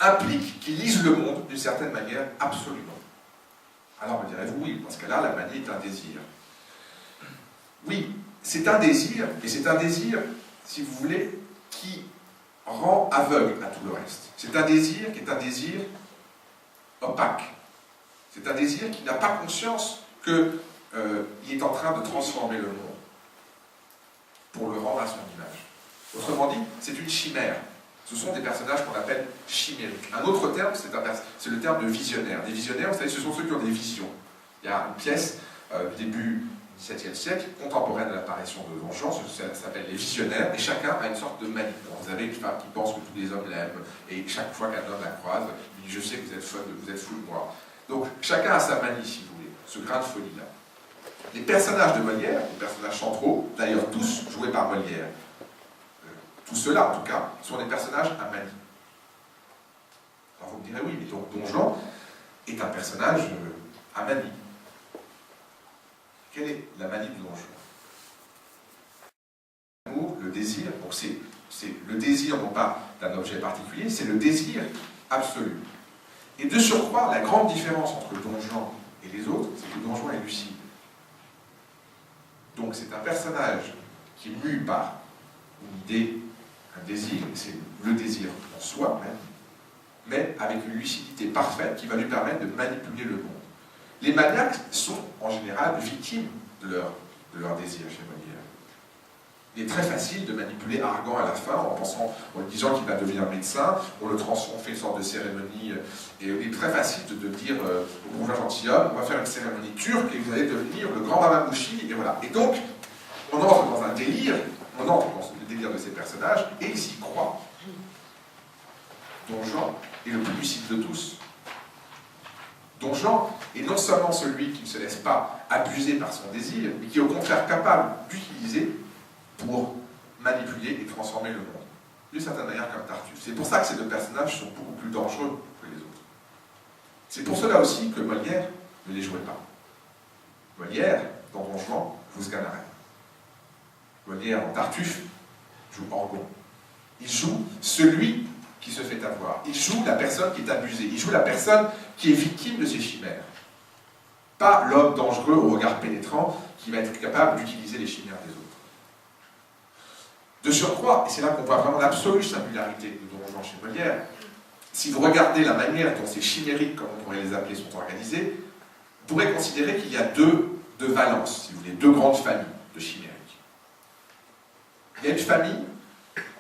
implique qu'ils lisent le monde d'une certaine manière absolument. Alors me direz-vous, oui, parce que là, la manie est un désir. Oui, c'est un désir, et c'est un désir, si vous voulez, qui rend aveugle à tout le reste. C'est un désir qui est un désir opaque. C'est un désir qui n'a pas conscience qu'il est en train de transformer le monde pour le rendre à son image. Autrement dit, c'est une chimère. Ce sont des personnages qu'on appelle chimériques. Un autre terme, c'est le terme de visionnaire. Des visionnaires, vous savez, ce sont ceux qui ont des visions. Il y a une pièce du début du XVIIe siècle, contemporaine de l'apparition de Don Juan, ça s'appelle Les Visionnaires, et chacun a une sorte de manie. Donc vous avez une femme qui pense que tous les hommes l'aiment, et chaque fois qu'un homme la croise, il dit « je sais que vous êtes fou de moi ». Donc chacun a sa manie, si vous voulez, ce grain de folie-là. Les personnages de Molière, les personnages centraux, d'ailleurs tous joués par Molière, tous ceux-là en tout cas, sont des personnages à manie. Alors vous me direz « oui, mais donc Don Juan est un personnage à manie ». Quelle est la manie du Don Juan? L'amour, le désir, donc c'est le désir non pas d'un objet particulier, c'est le désir absolu. Et de surcroît, la grande différence entre Don Juan et les autres, c'est que Don Juan est lucide. Donc c'est un personnage qui est mu par une idée, un désir, c'est le désir en soi même, mais avec une lucidité parfaite qui va lui permettre de manipuler le monde. Les maniaques sont en général victimes de leur désir chez Molière. Il est très facile de manipuler Argan à la fin en lui disant qu'il va devenir médecin, on fait une sorte de cérémonie, et il est très facile de dire au bourgeois gentilhomme, on va faire une cérémonie turque et vous allez devenir le grand Mamamouchi, et voilà. Et donc, on entre dans un délire, on entre dans le délire de ces personnages, et ils y croient. Don Juan est le plus lucide de tous. Don Juan est non seulement celui qui ne se laisse pas abuser par son désir, mais qui est au contraire capable d'utiliser pour manipuler et transformer le monde. D'une certaine manière comme Tartuffe. C'est pour ça que ces deux personnages sont beaucoup plus dangereux que les autres. C'est pour cela aussi que Molière ne les jouait pas. Molière, dans Don Juan, joue Sganarelle. Molière, dans Tartuffe, joue Orgon. Il joue celui qui se fait avoir. Il joue la personne qui est abusée. Il joue la personne qui est victime de ses chimères. Pas l'homme dangereux au regard pénétrant qui va être capable d'utiliser les chimères des autres. De surcroît, et c'est là qu'on voit vraiment l'absolue singularité de Don Juan chez Molière, si vous regardez la manière dont ces chimériques, comme on pourrait les appeler, sont organisés, vous pourrez considérer qu'il y a deux valences, si vous voulez, deux grandes familles de chimériques. Il y a une famille,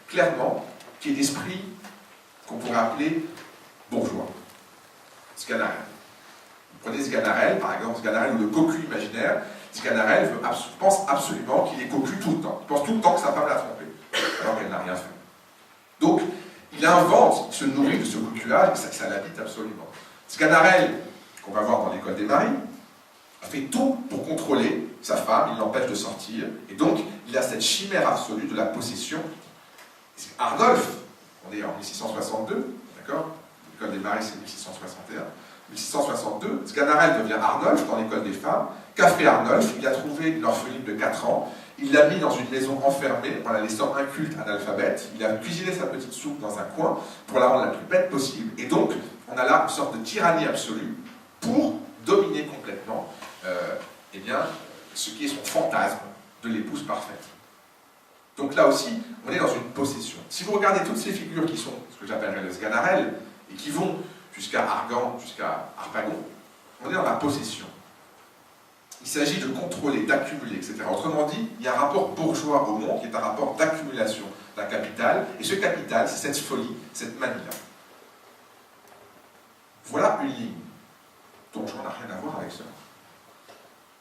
clairement, qui est d'esprit qu'on pourrait appeler bourgeois. Sganarelle. Vous prenez Sganarelle, par exemple, Sganarelle ou le cocu imaginaire. Sganarelle pense absolument qu'il est cocu tout le temps. Il pense tout le temps que sa femme l'a trompé, alors qu'elle n'a rien fait. Donc, il invente, il se nourrit de ce cocu-là, et ça l'habite absolument. Sganarelle, qu'on va voir dans l'école des maris, a fait tout pour contrôler sa femme, il l'empêche de sortir, et donc il a cette chimère absolue de la possession. Arnolphe, on est en 1662, d'accord? L'école des maris c'est 1661. 1662, Sganarelle devient Arnolphe dans l'école des femmes. Qu'a fait Arnolphe? Il a trouvé une orpheline de 4 ans, il l'a mis dans une maison enfermée en la laissant inculte, analphabète, il a cuisiné sa petite soupe dans un coin pour la rendre la plus bête possible, et donc on a là une sorte de tyrannie absolue pour dominer complètement eh bien, ce qui est son fantasme de l'épouse parfaite. Donc là aussi, on est dans une possession. Si vous regardez toutes ces figures qui sont ce que j'appellerais le Sganarelle, et qui vont jusqu'à Argan, jusqu'à Harpagon, on est dans la possession. Il s'agit de contrôler, d'accumuler, etc. Autrement dit, il y a un rapport bourgeois au monde qui est un rapport d'accumulation d'un capital, et ce capital, c'est cette folie, cette manie-là. Voilà une ligne. Don Juan n'a rien à voir avec cela.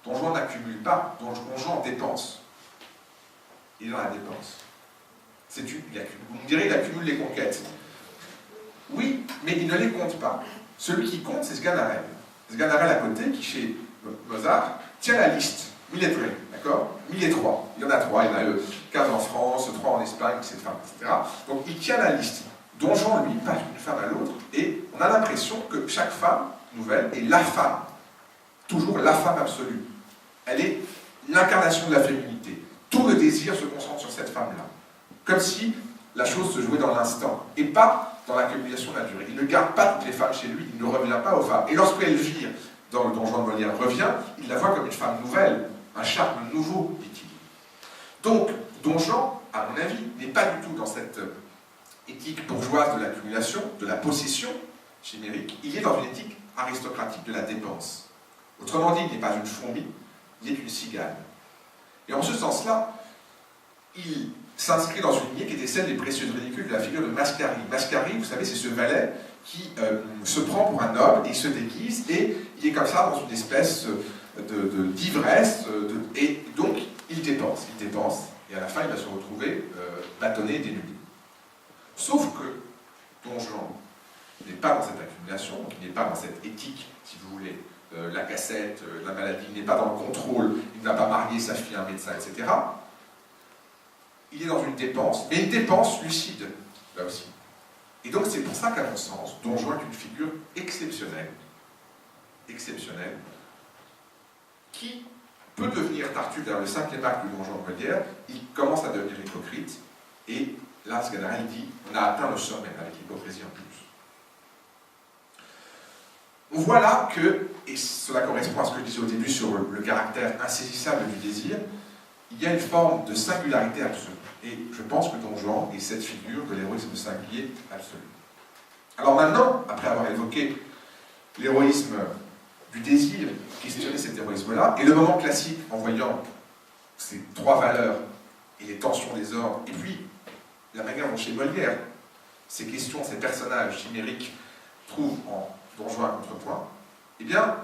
Don Juan n'accumule pas, Don Juan dépense. Il est dans la dépense. Vous me direz, il accumule les conquêtes. Oui, mais il ne les compte pas. Celui qui compte, c'est Sganarelle. Sganarelle à côté, qui chez Mozart, tient la liste, millettrée, d'accord? 1003. Il y en a 3, il y en a 15 en France, 3 en Espagne, etc. Donc il tient la liste. Don Juan, lui, passe d'une femme à l'autre, et on a l'impression que chaque femme nouvelle est la femme. Toujours la femme absolue. Elle est l'incarnation de la féminité. Tout le désir se concentre sur cette femme-là. Comme si la chose se jouait dans l'instant, et pas dans l'accumulation de la durée. Il ne garde pas toutes les femmes chez lui, il ne revient pas aux femmes. Et lorsqu'elle vire dans le Don Juan de Molière revient, il la voit comme une femme nouvelle, un charme nouveau, dit-il. Donc, Don Juan, à mon avis, n'est pas du tout dans cette éthique bourgeoise de l'accumulation, de la possession chimérique. Il est dans une éthique aristocratique de la dépense. Autrement dit, il n'est pas une fourmi, il est une cigale. Et en ce sens-là, il s'inscrit dans une lignée qui était celle des précieuses ridicules de la figure de Mascari. Mascari, vous savez, c'est ce valet qui se prend pour un noble et il se déguise, et il est comme ça dans une espèce d'ivresse, et donc il dépense, et à la fin il va se retrouver bâtonné et dénudé. Sauf que Don Juan n'est pas dans cette accumulation, il n'est pas dans cette éthique, si vous voulez, la cassette, la maladie, il n'est pas dans le contrôle, il n'a pas marié sa fille à un médecin, etc. Il est dans une dépense, mais une dépense lucide, là aussi. Et donc c'est pour ça qu'à mon sens, Don Juan est une figure exceptionnelle, qui peut devenir Tartuffe vers le 5e acte du Don Juan de Molière. Il commence à devenir hypocrite, et là, Sganarelle dit, on a atteint le sommet avec l'hypocrisie en plus. On voit là que, et cela correspond à ce que je disais au début sur le caractère insaisissable du désir, il y a une forme de singularité absolue. Et je pense que Don Juan est cette figure de l'héroïsme singulier absolu. Alors maintenant, après avoir évoqué l'héroïsme du désir, questionner cet héroïsme-là, et le moment classique en voyant ces 3 valeurs et les tensions des ordres, et puis la manière dont chez Molière, ces questions, ces personnages chimériques trouvent en Don Juan un contrepoint, eh bien,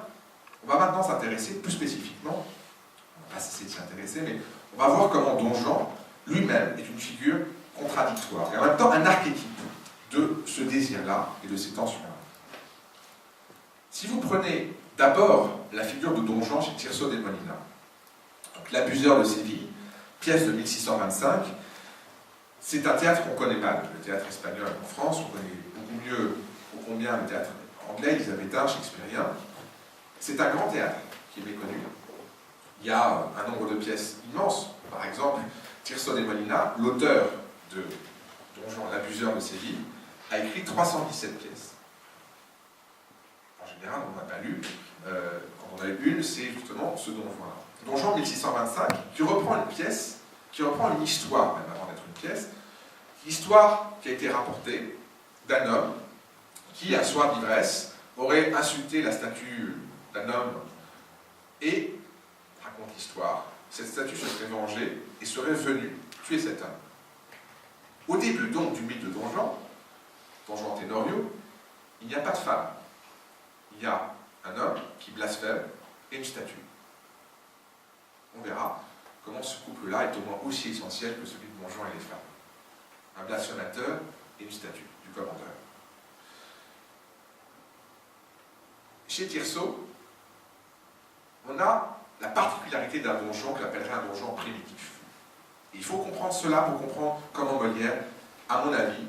on va maintenant s'intéresser plus spécifiquement, on va pas cesser de s'y intéresser, mais on va voir comment Don Juan lui-même est une figure contradictoire, et en même temps un archétype de ce désir-là et de ces tensions-là. Si vous prenez d'abord la figure de Don Juan chez Tirso de Molina, donc l'abuseur de Séville, pièce de 1625, c'est un théâtre qu'on connaît mal, le théâtre espagnol en France, on connaît beaucoup mieux, au combien le théâtre anglais, élisabétain, shakespearien. C'est un grand théâtre qui est méconnu. Il y a un nombre de pièces immenses. Par exemple, Tirso de Molina, l'auteur de Don Juan, l'abuseur de Séville, a écrit 317 pièces. En général, on n'a pas lu. Quand on a lu une, c'est justement ce Don Juan. Don Juan 1625, qui reprend une pièce, qui reprend une histoire, même avant d'être une pièce, l'histoire qui a été rapportée d'un homme qui, à soir d'ivresse, aurait insulté la statue d'un homme et, raconte l'histoire, cette statue se serait vengée et serait venue tuer cet homme. Au début donc du mythe de Don Juan Tenorio, il n'y a pas de femme. Il y a un homme qui blasphème et une statue. On verra comment ce couple-là est au moins aussi essentiel que celui de Don Juan et les femmes. Un blasphémateur et une statue du commandeur. Chez Tirso, on a la particularité d'un Don Juan que l'appellerait un Don Juan primitif. Et il faut comprendre cela pour comprendre comment Molière, à mon avis,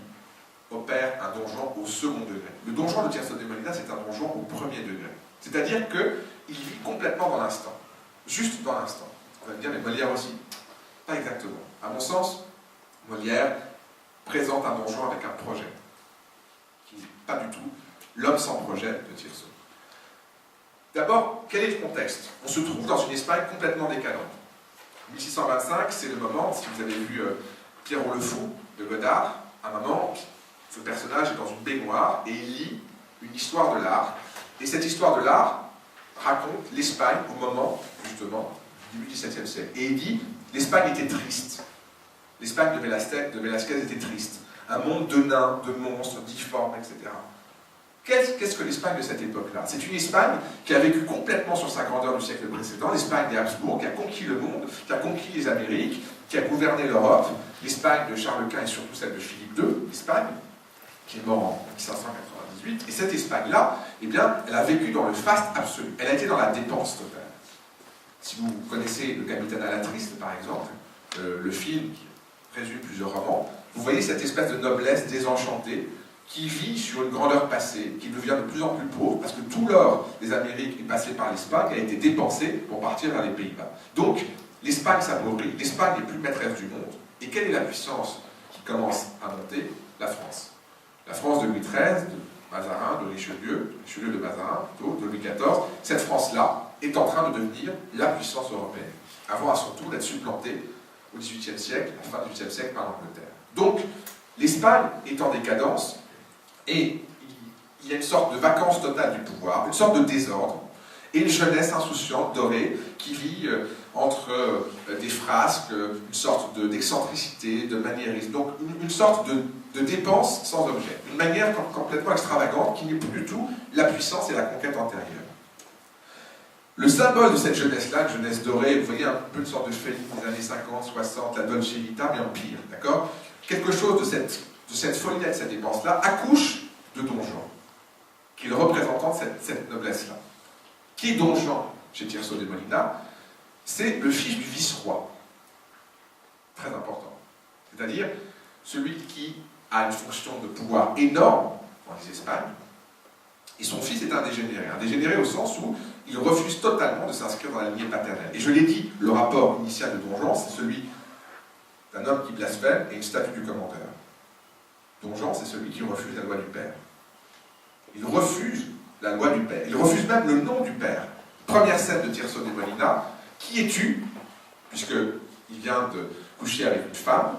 opère un Don Juan au second degré. Le Don Juan de Tirso de Molina, c'est un Don Juan au premier degré. C'est-à-dire qu'il vit complètement dans l'instant. Juste dans l'instant. On va me dire, mais Molière aussi. Pas exactement. À mon sens, Molière présente un Don Juan avec un projet. Qui n'est pas du tout l'homme sans projet de Tirso. D'abord, quel est le contexte? On se trouve dans une Espagne complètement décadente. 1625, c'est le moment, si vous avez vu Pierrot le Fou de Godard, à un moment, ce personnage est dans une baignoire et il lit une histoire de l'art. Et cette histoire de l'art raconte l'Espagne au moment, justement, du XVIIe siècle. Et il dit, l'Espagne était triste. L'Espagne de Velázquez était triste. Un monde de nains, de monstres, difformes, etc. Qu'est-ce que l'Espagne de cette époque-là? C'est une Espagne qui a vécu complètement sur sa grandeur du siècle précédent, l'Espagne des Habsbourg, qui a conquis le monde, qui a conquis les Amériques, qui a gouverné l'Europe, l'Espagne de Charles Quint et surtout celle de Philippe II, l'Espagne, qui est mort en 1598. Et cette Espagne-là, eh bien, elle a vécu dans le faste absolu. Elle a été dans la dépense totale. Si vous connaissez Le Capitaine à la Triste, par exemple, le film qui résume plusieurs romans, vous voyez cette espèce de noblesse désenchantée qui vit sur une grandeur passée, qui devient de plus en plus pauvre, parce que tout l'or des Amériques est passé par l'Espagne, a été dépensé pour partir vers les Pays-Bas. Donc, l'Espagne s'appauvrit, l'Espagne n'est plus maîtresse du monde. Et quelle est la puissance qui commence à monter? La France. La France de Louis XIII, de Mazarin, de Richelieu de Mazarin plutôt, de Louis XIV, cette France-là est en train de devenir la puissance européenne, avant à son tour d'être supplantée au XVIIIe siècle, à la fin du XVIIIe siècle, par l'Angleterre. Donc, l'Espagne est en décadence, et il y a une sorte de vacance totale du pouvoir, une sorte de désordre, et une jeunesse insouciante, dorée, qui vit entre des frasques, une sorte d'excentricité, de maniérisme, donc une sorte de dépense sans objet, une manière complètement extravagante qui n'est plus du tout la puissance et la conquête antérieure. Le symbole de cette jeunesse-là, une jeunesse dorée, vous voyez un peu une sorte de Fellini des années 50, 60, la Dolce Vita, mais en pire, d'accord? Quelque chose de cette folie-là, de cette dépense-là, accouche de Don Juan, qui est le représentant de cette noblesse-là. Qui est Don Juan chez Tirso de Molina? C'est le fils du vice-roi. Très important. C'est-à-dire celui qui a une fonction de pouvoir énorme dans les Espagnes, et son fils est un dégénéré. Un dégénéré au sens où il refuse totalement de s'inscrire dans la lignée paternelle. Et je l'ai dit, le rapport initial de Don Juan, c'est celui d'un homme qui blasphème et une statue du commandeur. Don Juan, c'est celui qui refuse la loi du père. Il refuse la loi du père. Il refuse même le nom du père. Première scène de Tirso de Molina. Qui es-tu? Puisqu'il vient de coucher avec une femme.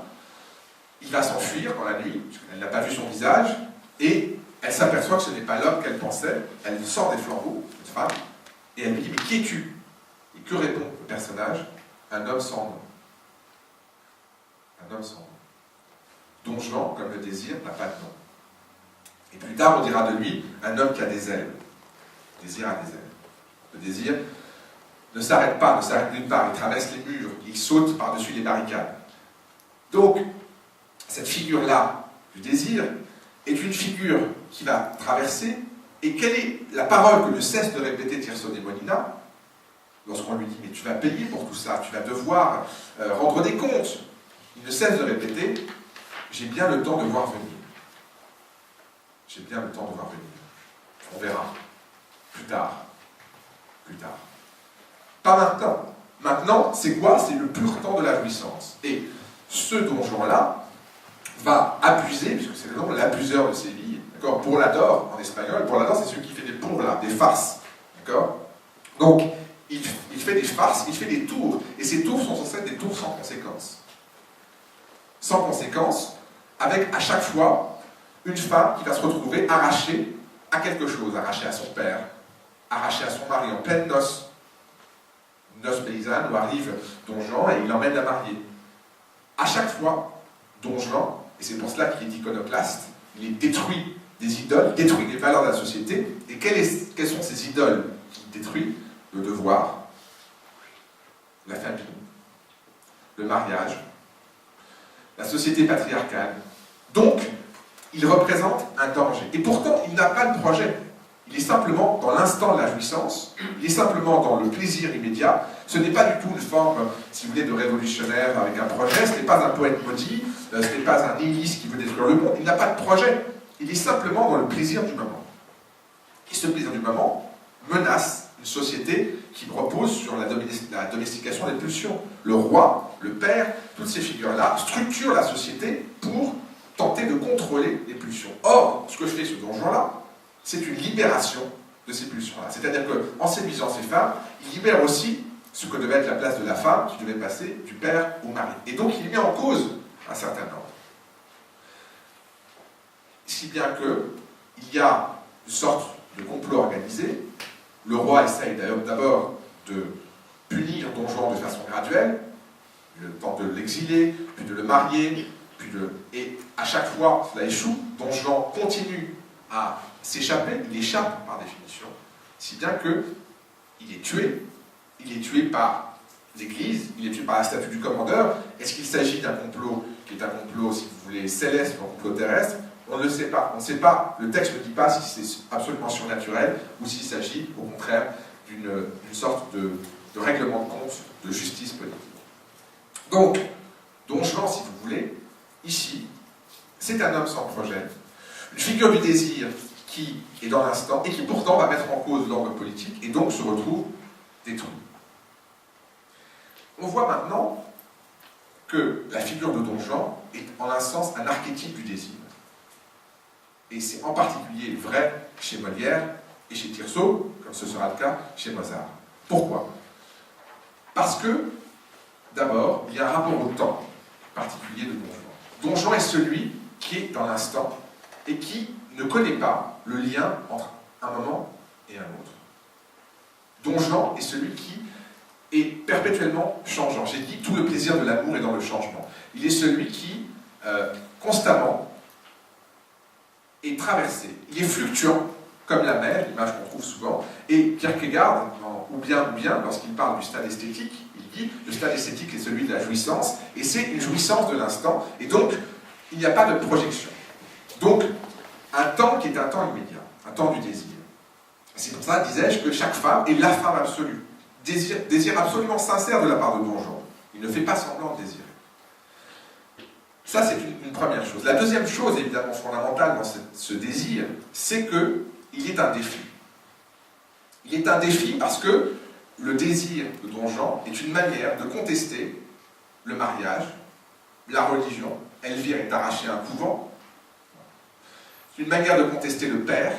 Il va s'enfuir dans la nuit, puisqu'elle n'a pas vu son visage, et elle s'aperçoit que ce n'est pas l'homme qu'elle pensait. Elle sort des flambeaux, cette femme, et elle lui dit, mais qui es-tu? Et que répond le personnage? Un homme sans nom. Un homme sans nom. Don Juan, comme le désir, n'a pas de nom. Et plus tard, on dira de lui, un homme qui a des ailes. Le désir a des ailes. Le désir ne s'arrête pas, ne s'arrête nulle part. Il traverse les murs, il saute par-dessus les barricades. Donc, cette figure-là, du désir, est une figure qui va traverser Et quelle est la parole que ne cesse de répéter Tirso de Molina lorsqu'on lui dit « mais tu vas payer pour tout ça, tu vas devoir rendre des comptes ». Il ne cesse de répéter « j'ai bien le temps de voir venir ». J'ai bien le temps de voir venir. On verra. Plus tard. Plus tard. Pas maintenant. Maintenant, c'est quoi? C'est le pur temps de la jouissance. Et ce donjon-là va abuser, puisque c'est le nom, l'abuseur de Séville, d'accord? Burlador en espagnol. Burlador, c'est celui qui fait des burlas, des farces. D'accord? Donc, il fait des farces, il fait des tours. Et ces tours sont censés être des tours sans conséquence. Sans conséquence, avec à chaque fois une femme qui va se retrouver arrachée à quelque chose, arrachée à son père, arrachée à son mari en pleine noce paysanne où arrive Don Juan et il l'emmène la marier. À chaque fois, Don Juan, et c'est pour cela qu'il est iconoclaste, il détruit des idoles, il détruit les valeurs de la société. Et quelles sont ces idoles qu'il détruit? Le devoir, la famille, le mariage, la société patriarcale. Donc, il représente un danger. Et pourtant, il n'a pas de projet. Il est simplement dans l'instant de la jouissance, il est simplement dans le plaisir immédiat. Ce n'est pas du tout une forme, si vous voulez, de révolutionnaire avec un projet, ce n'est pas un poète maudit, ce n'est pas un nihiliste qui veut détruire le monde, il n'a pas de projet. Il est simplement dans le plaisir du moment. Et ce plaisir du moment menace une société qui repose sur la domestication des pulsions. Le roi, le père, toutes ces figures-là structurent la société pour tenter de contrôler les pulsions. Or, ce que fait ce donjon-là, c'est une libération de ces pulsions-là. C'est-à-dire qu'en séduisant ces femmes, il libère aussi ce que devait être la place de la femme, qui devait passer du père au mari. Et donc, il met en cause un certain ordre. Si bien qu'il y a une sorte de complot organisé. Le roi essaye d'abord de punir Don Juan de façon graduelle, le temps de l'exiler, puis de le marier, et à chaque fois, cela échoue. Don Juan continue à s'échapper, il échappe par définition, si bien qu'il est tué par l'Église, il est tué par la statue du commandeur. Est-ce qu'il s'agit d'un complot qui est un complot, si vous voulez, céleste ou un complot terrestre? On ne le sait pas. On ne sait pas, le texte ne dit pas si c'est absolument surnaturel ou s'il s'agit, au contraire, d'une sorte de règlement de compte, de justice politique. Donc, Don Juan, si vous voulez, ici, c'est un homme sans projet, une figure du désir qui est dans l'instant et qui pourtant va mettre en cause l'ordre politique et donc se retrouve détruit. On voit maintenant que la figure de Don Juan est en un sens un archétype du désir. Et c'est en particulier vrai chez Molière et chez Tirso, comme ce sera le cas chez Mozart. Pourquoi? Parce que, d'abord, il y a un rapport au temps particulier de Don Juan. Don Juan est celui qui est dans l'instant et qui ne connaît pas le lien entre un moment et un autre. Don Juan est celui qui est perpétuellement changeant. J'ai dit, tout le plaisir de l'amour est dans le changement. Il est celui qui, constamment, est traversé. Il est fluctuant, comme la mer, l'image qu'on trouve souvent. Et Kierkegaard, ou bien, lorsqu'il parle du stade esthétique, il dit, le stade esthétique est celui de la jouissance, et c'est une jouissance de l'instant, et donc, il n'y a pas de projection. Donc, un temps qui est un temps immédiat, un temps du désir. C'est pour ça, disais-je, que chaque femme est la femme absolue. Désir absolument sincère de la part de Don Juan. Il ne fait pas semblant de désirer. Ça, c'est une première chose. La deuxième chose, évidemment fondamentale dans ce désir, c'est qu'il est un défi. Il est un défi parce que le désir de Don Juan est une manière de contester le mariage, la religion. Elvire est arrachée à un couvent. C'est une manière de contester le père.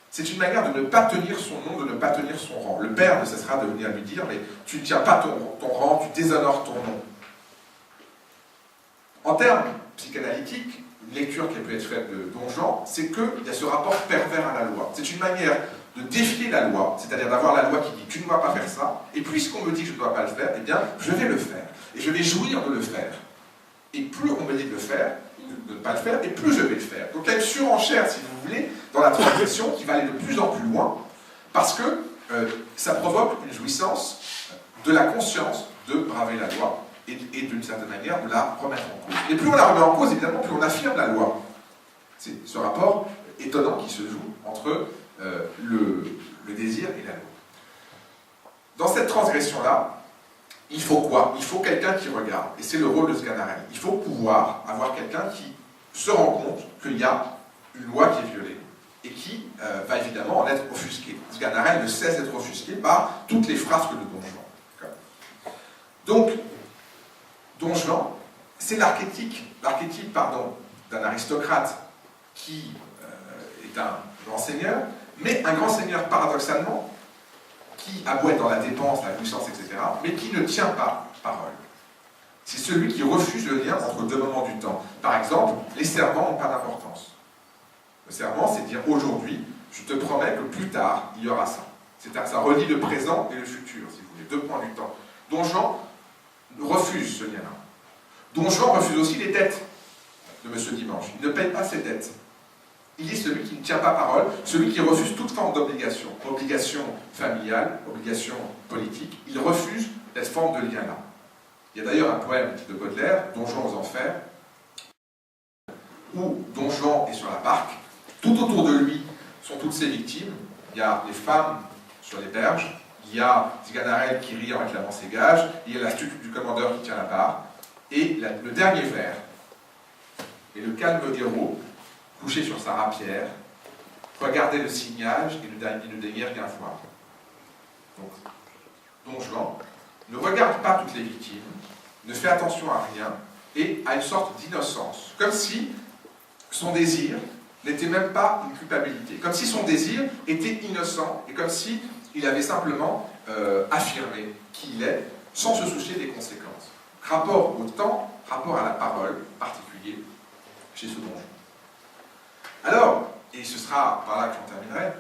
C'est une manière de ne pas tenir son nom, de ne pas tenir son rang. Le père ne cessera de venir lui dire « mais tu ne tiens pas ton rang, tu déshonores ton nom ». En termes psychanalytiques, une lecture qui a pu être faite de Don Juan, c'est qu'il y a ce rapport pervers à la loi. C'est une manière de défier la loi, c'est-à-dire d'avoir la loi qui dit « tu ne dois pas faire ça », et puisqu'on me dit que je ne dois pas le faire, eh bien, je vais le faire. Et je vais jouir de le faire. Et plus on me dit de le faire, de ne pas le faire, et plus je vais le faire. Donc il y a une surenchère, si vous voulez, dans la transgression qui va aller de plus en plus loin, parce que ça provoque une jouissance de la conscience de braver la loi, et d'une certaine manière de la remettre en cause. Et plus on la remet en cause, évidemment, plus on affirme la loi. C'est ce rapport étonnant qui se joue entre le désir et l'amour. Dans cette transgression-là, il faut quoi? Il faut quelqu'un qui regarde, et c'est le rôle de Sganarelle. Il faut pouvoir avoir quelqu'un qui se rend compte qu'il y a une loi qui est violée, et qui va évidemment en être offusqué. Sganarelle ne cesse d'être offusqué par toutes les frasques de Don Juan. Donc, Don Juan, c'est l'archétype d'un aristocrate qui est un grand seigneur, mais un grand seigneur paradoxalement, qui a beau être dans la dépense, la puissance, etc., mais qui ne tient pas parole. C'est celui qui refuse le lien entre deux moments du temps. Par exemple, les serments n'ont pas d'importance. Le serment, c'est dire aujourd'hui, je te promets que plus tard, il y aura ça. C'est-à-dire, ça relie le présent et le futur, si vous voulez, deux points du temps. Don Juan refuse ce lien-là. Don Juan refuse aussi les dettes de M. Dimanche. Il ne paye pas ses dettes. Il est celui qui ne tient pas parole, celui qui refuse toute forme d'obligation. Obligation familiale, obligation politique. Il refuse cette forme de lien-là. Il y a d'ailleurs un poème de Baudelaire, Don Juan aux Enfers, où Don Juan est sur la barque. Tout autour de lui sont toutes ses victimes. Il y a les femmes sur les berges, il y a Sganarelle qui rit en réclamant ses gages, il y a la stupe du commandeur qui tient la barre, et le dernier vers est le calme héros, couché sur sa rapière, regardait le signage et ne daignait rien voir. Donc, Don Juan ne regarde pas toutes les victimes, ne fait attention à rien, et a une sorte d'innocence, comme si son désir n'était même pas une culpabilité, comme si son désir était innocent, et comme si il avait simplement affirmé qui il est, sans se soucier des conséquences. Rapport au temps, rapport à la parole, particulier chez ce Don Juan. Alors, et ce sera par là que j'en terminerai,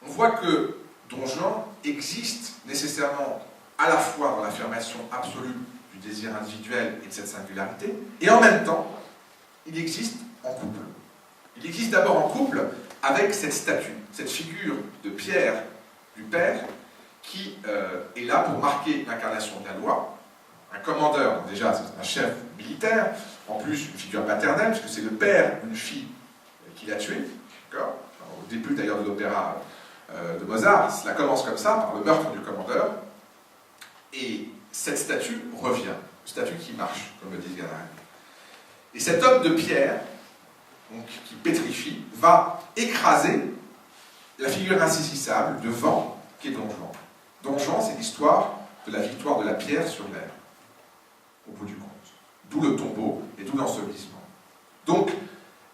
on voit que Don Juan existe nécessairement à la fois dans l'affirmation absolue du désir individuel et de cette singularité, et en même temps, il existe en couple. Il existe d'abord en couple avec cette statue, cette figure de Pierre, du Père, qui est là pour marquer l'incarnation de la loi, un commandeur, déjà c'est un chef militaire, en plus une figure paternelle, puisque c'est le père d'une fille qui l'a tué, au début d'ailleurs de l'opéra de Mozart, cela commence comme ça, par le meurtre du commandeur, et cette statue revient, une statue qui marche, comme le dit Sganarelle. Et cet homme de pierre, donc, qui pétrifie, va écraser la figure insaisissable de vent qui est Don Juan. Don Juan, c'est l'histoire de la victoire de la pierre sur l'air, au bout du compte. D'où le tombeau et d'où l'ensevelissement. Donc,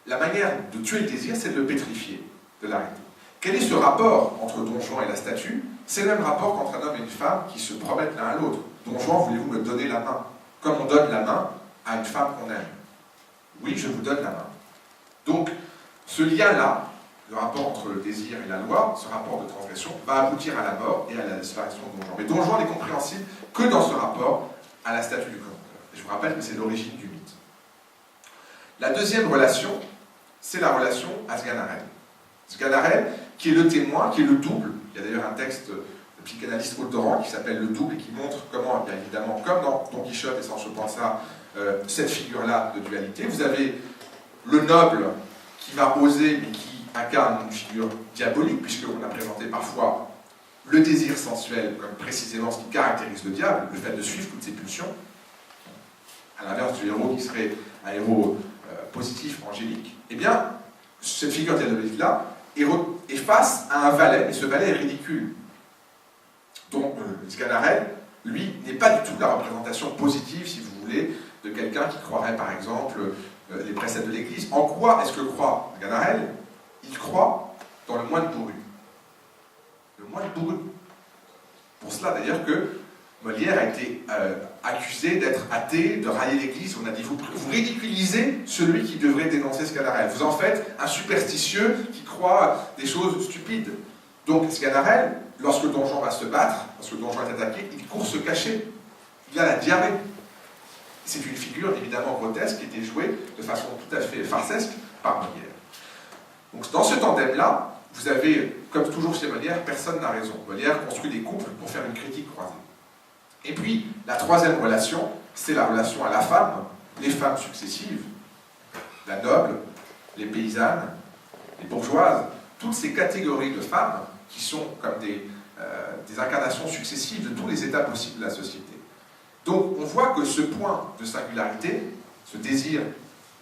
la manière de tuer le désir, c'est de le pétrifier, de l'arrêter. Quel est ce rapport entre Don Juan et la statue? C'est le même rapport qu'entre un homme et une femme qui se promettent l'un à l'autre. Don Juan, voulez-vous me donner la main? Comme on donne la main à une femme qu'on aime. Oui, je vous donne la main. Donc, ce lien-là, le rapport entre le désir et la loi, ce rapport de transgression, va aboutir à la mort et à la disparition de Don Juan. Mais Don Juan n'est compréhensible que dans ce rapport à la statue du commandeur. Et je vous rappelle que c'est l'origine du mythe. La deuxième relation, c'est la relation à Sganarelle. Sganarelle, qui est le témoin, qui est le double. Il y a d'ailleurs un texte de psychanalyste Audoran qui s'appelle Le Double et qui montre comment, bien évidemment, comme dans Don Quichotte et Sancho Panza, cette figure-là de dualité. Vous avez le noble qui va oser, mais qui incarne une figure diabolique, puisqu'on a présenté parfois le désir sensuel comme précisément ce qui caractérise le diable, le fait de suivre toutes ses pulsions, à l'inverse du héros qui serait un héros positif, angélique. Eh bien, cette figure diabolique-là est face à un valet, et ce valet est ridicule. Donc, Sganarelle, lui, n'est pas du tout la représentation positive, si vous voulez, de quelqu'un qui croirait, par exemple, les préceptes de l'Église. En quoi est-ce que croit Sganarelle? Il croit dans le moine bourru. Le moine bourru. Pour cela, d'ailleurs, que Molière a été accusé d'être athée, de railler l'Église. On a dit, vous ridiculisez celui qui devrait dénoncer Sganarelle. Vous en faites un superstitieux qui croit des choses stupides. Donc, Sganarelle, lorsque Don Juan va se battre, lorsque Don Juan est attaqué, il court se cacher. Il a la diarrhée. C'est une figure évidemment grotesque qui était jouée de façon tout à fait farcesque par Molière. Donc dans ce tandem-là, vous avez, comme toujours chez Molière, personne n'a raison. Molière construit des couples pour faire une critique croisée. Et puis, la troisième relation, c'est la relation à la femme, les femmes successives, la noble, les paysannes, les bourgeoises, toutes ces catégories de femmes qui sont comme des incarnations successives de tous les états possibles de la société. Donc on voit que ce point de singularité, ce désir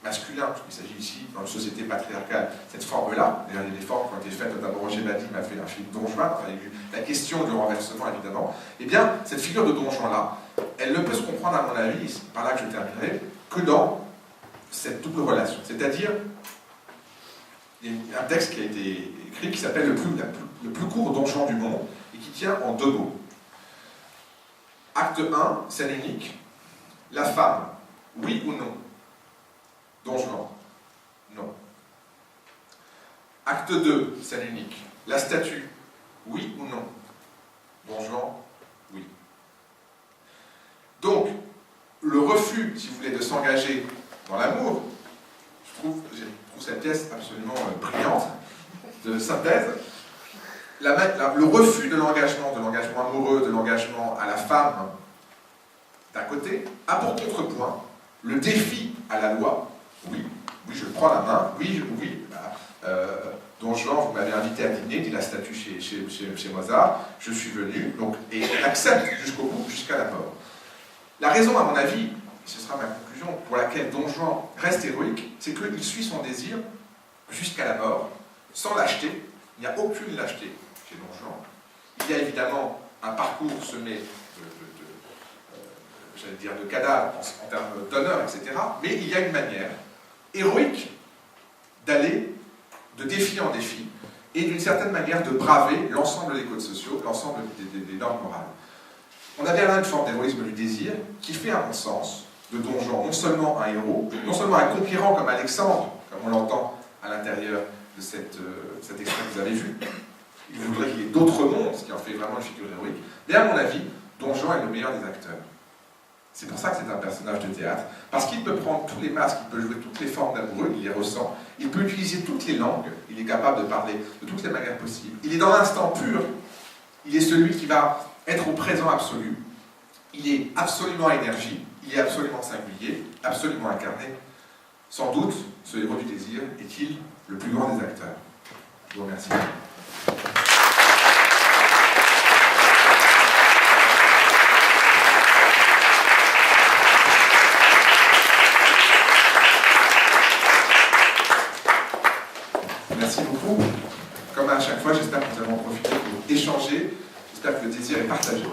masculin, parce qu'il s'agit ici, dans une société patriarcale, cette forme-là, d'ailleurs il y a des formes qui ont été faites, notamment Roger Badi m'a fait un film Don Juan, enfin, la question du renversement évidemment, eh bien cette figure de Don Juan-là, elle ne peut se comprendre à mon avis, c'est par là que je terminerai, que dans cette double relation. C'est-à-dire, il y a un texte qui a été écrit qui s'appelle le plus court Don Juan du monde, et qui tient en 2 mots. Acte 1, scène unique, la femme, oui ou non? Don Juan, non. Acte 2, scène unique, la statue, oui ou non? Don Juan, oui. Donc, le refus, si vous voulez, de s'engager dans l'amour, je trouve cette pièce absolument brillante de synthèse. Le refus de l'engagement amoureux, de l'engagement à la femme, d'un côté, a pour contrepoint le défi à la loi. Oui, je prends la main, oui. Don Juan, vous m'avez invité à dîner, dit la statue chez Mozart, je suis venu, donc, et on accepte jusqu'au bout, jusqu'à la mort. La raison, à mon avis, ce sera ma conclusion, pour laquelle Don Juan reste héroïque, c'est qu'il suit son désir jusqu'à la mort, sans lâcheté. Il n'y a aucune lâcheté chez Don Juan. Il y a évidemment un parcours semé de cadavres en termes d'honneur, etc. Mais il y a une manière héroïque d'aller de défi en défi et d'une certaine manière de braver l'ensemble des codes sociaux, l'ensemble des normes morales. On a bien là une forme d'héroïsme du désir qui fait, à mon sens, de Don Juan non seulement un héros, non seulement un conquérant comme Alexandre, comme on l'entend à l'intérieur de cet extrait que vous avez vu. Il voudrait qu'il y ait d'autres mondes, ce qui en fait vraiment une figure héroïque. Mais à mon avis, Don Juan est le meilleur des acteurs. C'est pour ça que c'est un personnage de théâtre, parce qu'il peut prendre tous les masques, il peut jouer toutes les formes d'amoureux, il les ressent, il peut utiliser toutes les langues, il est capable de parler de toutes les manières possibles. Il est dans l'instant pur, il est celui qui va être au présent absolu, il est absolument énergie, il est absolument singulier, absolument incarné. Sans doute, ce héros du désir est-il le plus grand des acteurs. Je vous remercie. Merci beaucoup. Comme à chaque fois, j'espère que nous allons en profiter pour échanger. J'espère que le désir est partagé.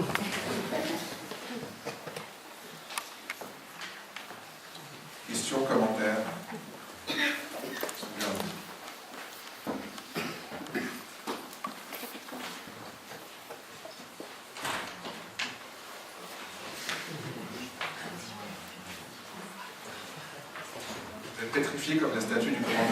Questions, commentaires? Vous êtes pétrifié comme la statue du commandant.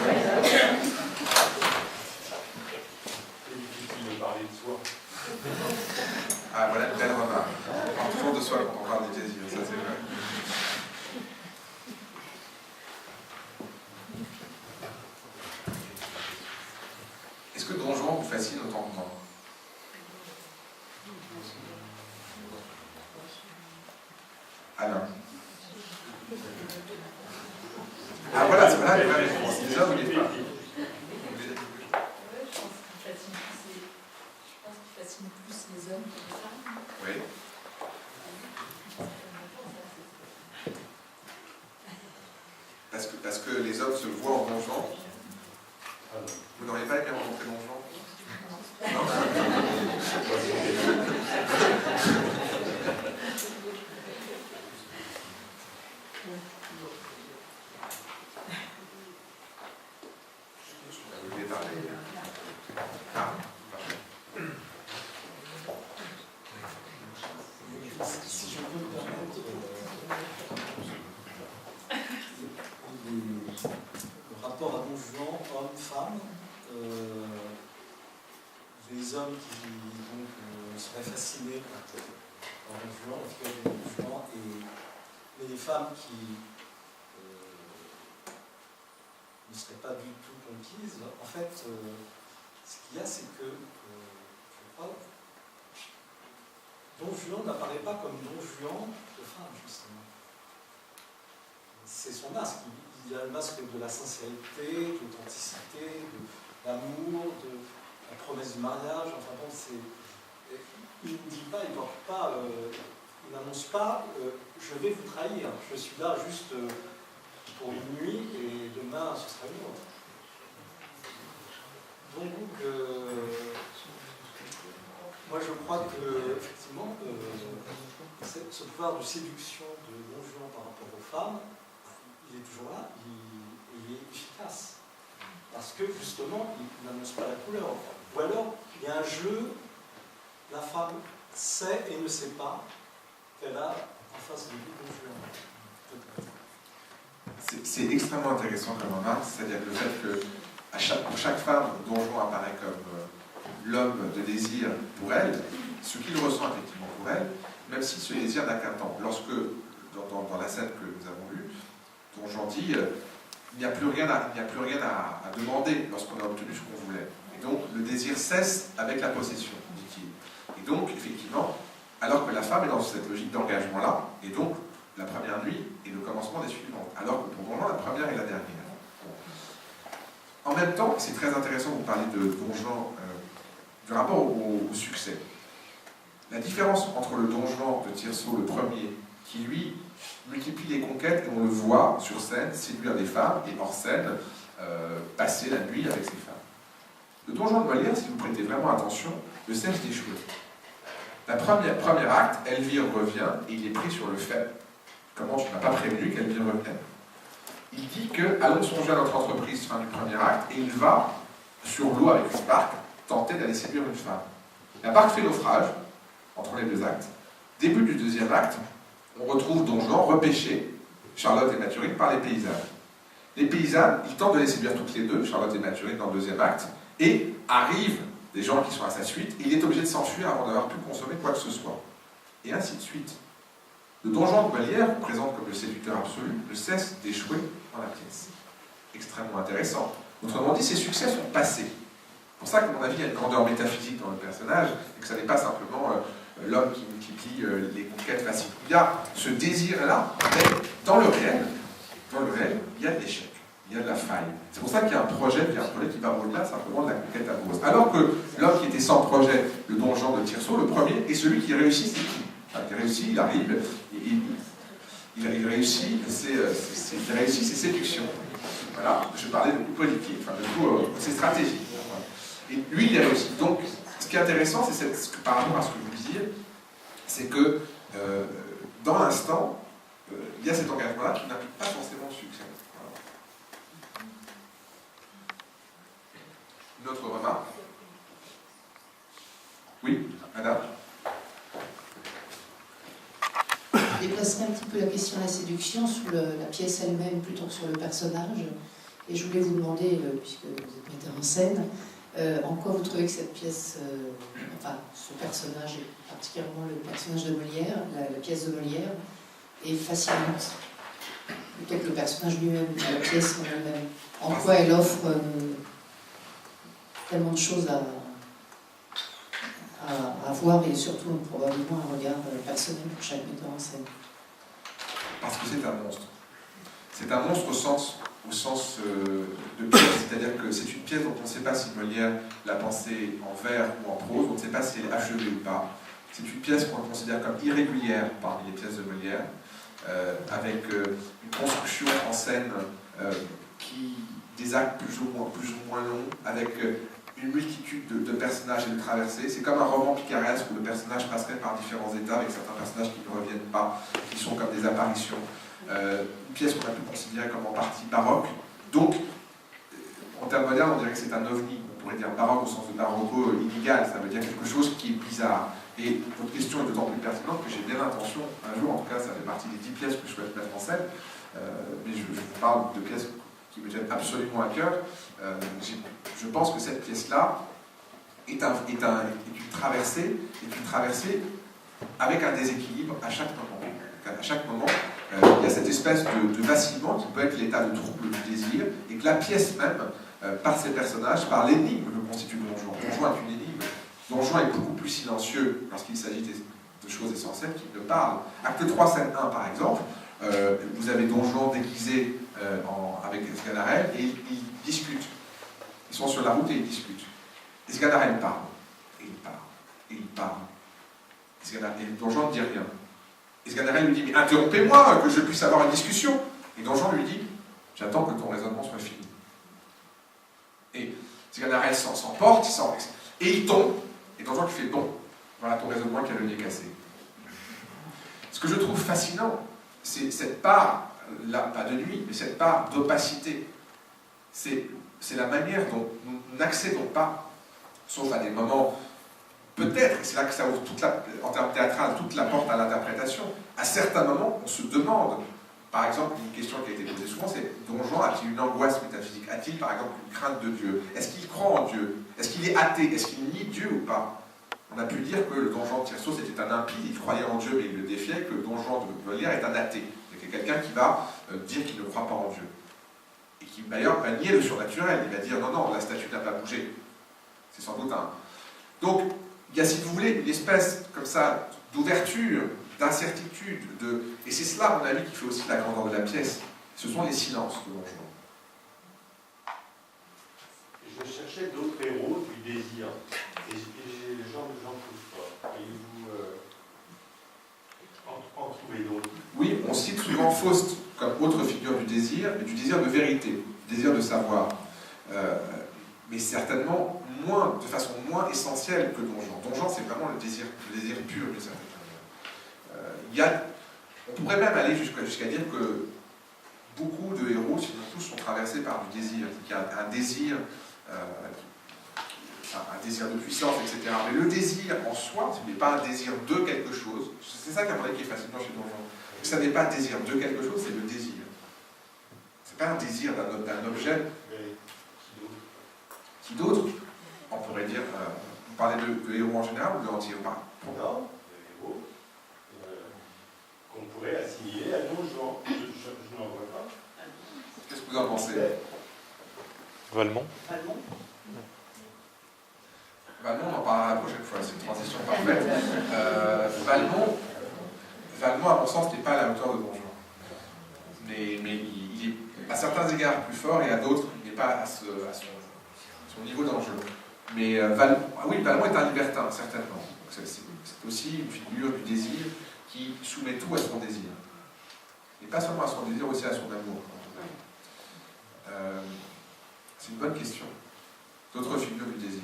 Ah, voilà une belle remarque. On parle toujours de soi quand on parle du désir, ça c'est vrai. Est-ce que Don Juan vous fascine autant que moi? Alain? Ah voilà, c'est voilà, la réponse. Les hommes, il n'est pas. Les hommes que les femmes. Oui. Parce que les hommes se voient en Don Juan. Vous n'auriez pas aimé rencontrer Don Juan? Non. Vous voulez parler? Ah. Si je peux me permettre, le rapport à Don Juan, homme-femme, les hommes qui donc, seraient fascinés par Don Juan, la figure de Don Juan, et les femmes qui ne seraient pas du tout conquises. En fait, ce qu'il y a, c'est que, je crois, Don Juan n'apparaît pas comme Don Juan de femme, justement. C'est son masque. Il a le masque de la sincérité, de l'authenticité, l'amour, de la promesse du mariage. Enfin bon, il ne dit pas, il porte pas, il n'annonce pas je vais vous trahir, je suis là juste pour une nuit et demain ce sera une autre. Donc, moi je crois que, effectivement, ce pouvoir de séduction de Don Juan par rapport aux femmes, il est toujours là, il est efficace. Parce que, justement, il n'annonce pas la couleur. Ou alors, il y a un jeu, la femme sait et ne sait pas qu'elle a en face de lui Don Juan. C'est extrêmement intéressant comme remarque, c'est-à-dire le fait que pour chaque femme, Don Juan apparaît comme l'homme de désir pour elle, ce qu'il ressent effectivement pour elle, même si ce désir n'a qu'un temps. Lorsque, dans la scène que nous avons vue, Don Juan dit il n'y a plus rien à demander lorsqu'on a obtenu ce qu'on voulait. Et donc le désir cesse avec la possession, dit-il. Et donc, effectivement, alors que la femme est dans cette logique d'engagement-là, et donc la première nuit est le commencement des suivantes, alors que pour Don Juan, la première est la dernière. En même temps, c'est très intéressant de vous parler de Don Juan, du rapport au succès. La différence entre le Don Juan de Tirso, le premier, qui lui multiplie les conquêtes, et on le voit sur scène, séduire des femmes, et hors scène, passer la nuit avec ces femmes. Le Don Juan de Molière, si vous prêtez vraiment attention, le cesse d'échouer. La premier acte, Elvire revient, et il est pris sur le fait. Comment tu ne m'as pas prévenu qu'Elvire revienne? Il dit que, allons songer à notre entreprise, fin du premier acte, et il va, sur l'eau avec une barque, tenter d'aller séduire une femme. La barque fait naufrage, entre les deux actes. Début du deuxième acte, on retrouve Don Juan repêché, Charlotte et Mathurine, par les paysannes. Les paysannes, ils tentent de les séduire toutes les deux, Charlotte et Mathurine, dans le deuxième acte, et arrivent des gens qui sont à sa suite, et il est obligé de s'enfuir avant d'avoir pu consommer quoi que ce soit. Et ainsi de suite. Le Don Juan de Molière, présente comme le séducteur absolu, ne cesse d'échouer dans la pièce. Extrêmement intéressant. Autrement dit, ses succès sont passés. C'est pour ça qu'à mon avis, il y a une grandeur métaphysique dans le personnage, et que ça n'est pas simplement l'homme qui multiplie les conquêtes faciles. Il y a ce désir-là, mais dans le réel, il y a de l'échec, il y a de la faille. C'est pour ça qu'il y a un projet qui va au-delà simplement de la conquête amoureuse. Alors que l'homme qui était sans projet, le Don Juan de Tirso, le premier, est celui qui réussit, c'est qui? Il réussit, il arrive, il réussit ses séductions. Voilà, je parlais de coup politique, enfin de coup, ses stratégies. Et lui, il a réussi. Donc, ce qui est intéressant, c'est par rapport à ce que vous disiez, c'est que dans l'instant, il y a cet engagement-là qui n'implique pas forcément le succès. Voilà. Une autre remarque? Oui, madame? Je déplacerai un petit peu la question de la séduction sur la pièce elle-même plutôt que sur le personnage. Et je voulais vous demander, puisque vous êtes metteur en scène, en quoi vous trouvez que cette pièce, enfin ce personnage, et particulièrement le personnage de Molière, la pièce de Molière, est fascinante, plutôt que le personnage lui-même, la pièce en elle-même. En quoi elle offre tellement de choses à voir et surtout probablement un regard personnel pour chaque metteur en scène. Parce que c'est un monstre. C'est un monstre au sens de pièce, c'est-à-dire que c'est une pièce dont on ne sait pas si Molière l'a pensée en vers ou en prose, on ne sait pas si elle est achevée ou pas. C'est une pièce qu'on considère comme irrégulière parmi les pièces de Molière, avec une construction en scène des actes plus ou moins longs, avec une multitude de personnages et de traversées. C'est comme un roman picaresque où le personnage passerait par différents états, avec certains personnages qui ne reviennent pas, qui sont comme des apparitions. Une pièce qu'on a pu considérer comme en partie baroque. Donc, en termes modernes, on dirait que c'est un ovni. On pourrait dire baroque au sens de barocco illégal, ça veut dire quelque chose qui est bizarre. Et votre question est d'autant plus pertinente que j'ai bien l'intention, un jour, en tout cas, ça fait partie des 10 pièces que je souhaite mettre en scène, mais je vous parle de pièces qui me tiennent absolument à cœur. Je pense que cette pièce-là est une traversée avec un déséquilibre à chaque moment. À chaque moment, il y a cette espèce de vacillement qui peut être l'état de trouble du désir, et que la pièce même, par ses personnages, par l'énigme que constitue Don Juan. Don Juan est une énigme. Don Juan est beaucoup plus silencieux lorsqu'il s'agit de choses essentielles qu'il ne parle. Acte 3, scène 1, par exemple, vous avez Don Juan déguisé avec Sganarelle, et il discute. Ils sont sur la route et ils discutent. Et Sganarelle parle. Et il parle. Et il parle. Et Don Juan ne dit rien. Et Sganarelle lui dit, mais interrompez-moi, que je puisse avoir une discussion. Et Don Juan lui dit, j'attends que ton raisonnement soit fini. Et Sganarelle s'emporte, et il tombe. Et Don Juan lui fait, bon, voilà ton raisonnement qui a le nez cassé. Ce que je trouve fascinant, c'est cette part, là, pas de nuit, mais cette part d'opacité. C'est la manière dont nous n'accédons pas, sauf à des moments, peut-être, et c'est là que ça ouvre en termes théâtrales, toute la porte à l'interprétation. À certains moments, on se demande, par exemple, une question qui a été posée souvent, c'est Don Juan a-t-il une angoisse métaphysique? A-t-il, par exemple, une crainte de Dieu? Est-ce qu'il croit en Dieu? Est-ce qu'il est athée? Est-ce qu'il nie Dieu ou pas? On a pu dire que le Don Juan de Tirso c'était un impie, il croyait en Dieu mais il le défiait, que le Don Juan de Molière est un athée. C'est quelqu'un qui va dire qu'il ne croit pas en Dieu. Et qui d'ailleurs va nier le surnaturel, il va dire non, non, la statue n'a pas bougé. C'est sans doute un... Donc, il y a, si vous voulez, une espèce comme ça d'ouverture, d'incertitude, et c'est cela, à mon avis, qui fait aussi la grandeur de la pièce. Ce sont les silences de Don Juan. Je cherchais d'autres héros du désir. Et j'en trouve pas. Et vous en trouvez d'autres? Oui, on cite souvent Faust comme autre figure du désir, mais du désir de vérité, du désir de savoir. Mais certainement de façon moins essentielle que Don Juan. Don Juan, c'est vraiment le désir pur de certaine manière. On pourrait même aller jusqu'à dire que beaucoup de héros, sinon tous, sont traversés par du désir. Il y a un désir de puissance, etc. Mais le désir en soi, ce n'est pas un désir de quelque chose. C'est ça qui est fascinant chez Don Juan. Ça n'est pas un désir de quelque chose, c'est le désir. Ce n'est pas un désir d'un objet. Qui d'autre? On pourrait dire, vous parlez de héros en général ou de anti-héros? Non, de héros qu'on pourrait assigner à Don Juan. Je n'en vois pas. Qu'est-ce que vous en pensez? Valmont. Valmont, on en parlera la prochaine fois, c'est une transition parfaite. Valmont, à mon sens, n'est pas à la hauteur de Don Juan. Mais il est à certains égards plus fort et à d'autres, il n'est pas à son niveau d'enjeu. Mais Valmont est un libertin, certainement. C'est aussi une figure du désir qui soumet tout à son désir. Et pas seulement à son désir, aussi à son amour. C'est une bonne question. D'autres figures du désir?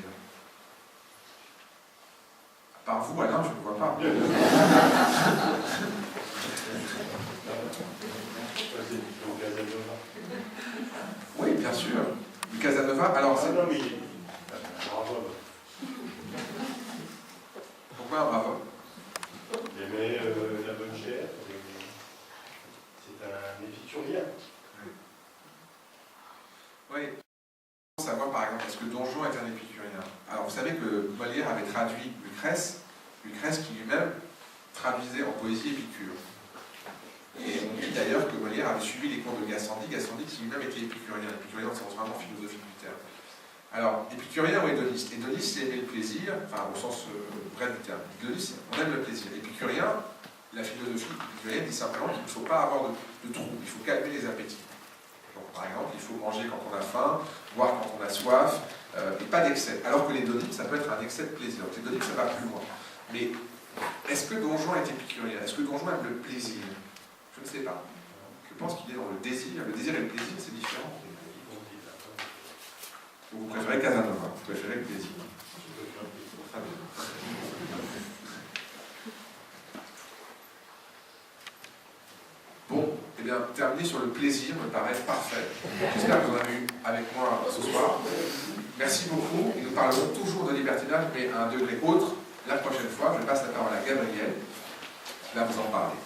Par vous, Alain, je ne vois pas. Oui, bien sûr. Du Casanova. Alors, c'est... non, mais... Bravo. Pourquoi un bravo? Il aimait la bonne chair. C'est un épicurien. Oui. Savoir par exemple, est-ce que Don Juan est un épicurien? Alors vous savez que Molière avait traduit Lucrèce qui lui-même traduisait en poésie Épicure. Et on dit d'ailleurs que Molière avait suivi les cours de Gassendi qui lui-même était épicurien au sens vraiment philosophique du terme. Alors, épicurien ou hédoniste? Hédoniste, c'est aimer le plaisir, enfin au sens vrai du terme. Hédoniste, on aime le plaisir. Épicurien, la philosophie épicurienne dit simplement qu'il ne faut pas avoir de trouble, il faut calmer les appétits. Donc, par exemple, il faut manger quand on a faim, boire quand on a soif, et pas d'excès. Alors que l'hédonisme, ça peut être un excès de plaisir. Donc l'hédonisme, ça va plus loin. Mais est-ce que Don Juan est épicurien? Est-ce que Don Juan aime le plaisir? Je ne sais pas. Je pense qu'il est dans le désir. Le désir et le plaisir, c'est différent. Vous préférez Casanova, vous préférez le plaisir. Très bien. Bon, eh bien, terminer sur le plaisir me paraît parfait. J'espère que vous en avez eu avec moi ce soir. Merci beaucoup. Et nous parlerons toujours de libertinage, mais à un degré autre la prochaine fois. Je passe la parole à Gabriel qui va vous en parler.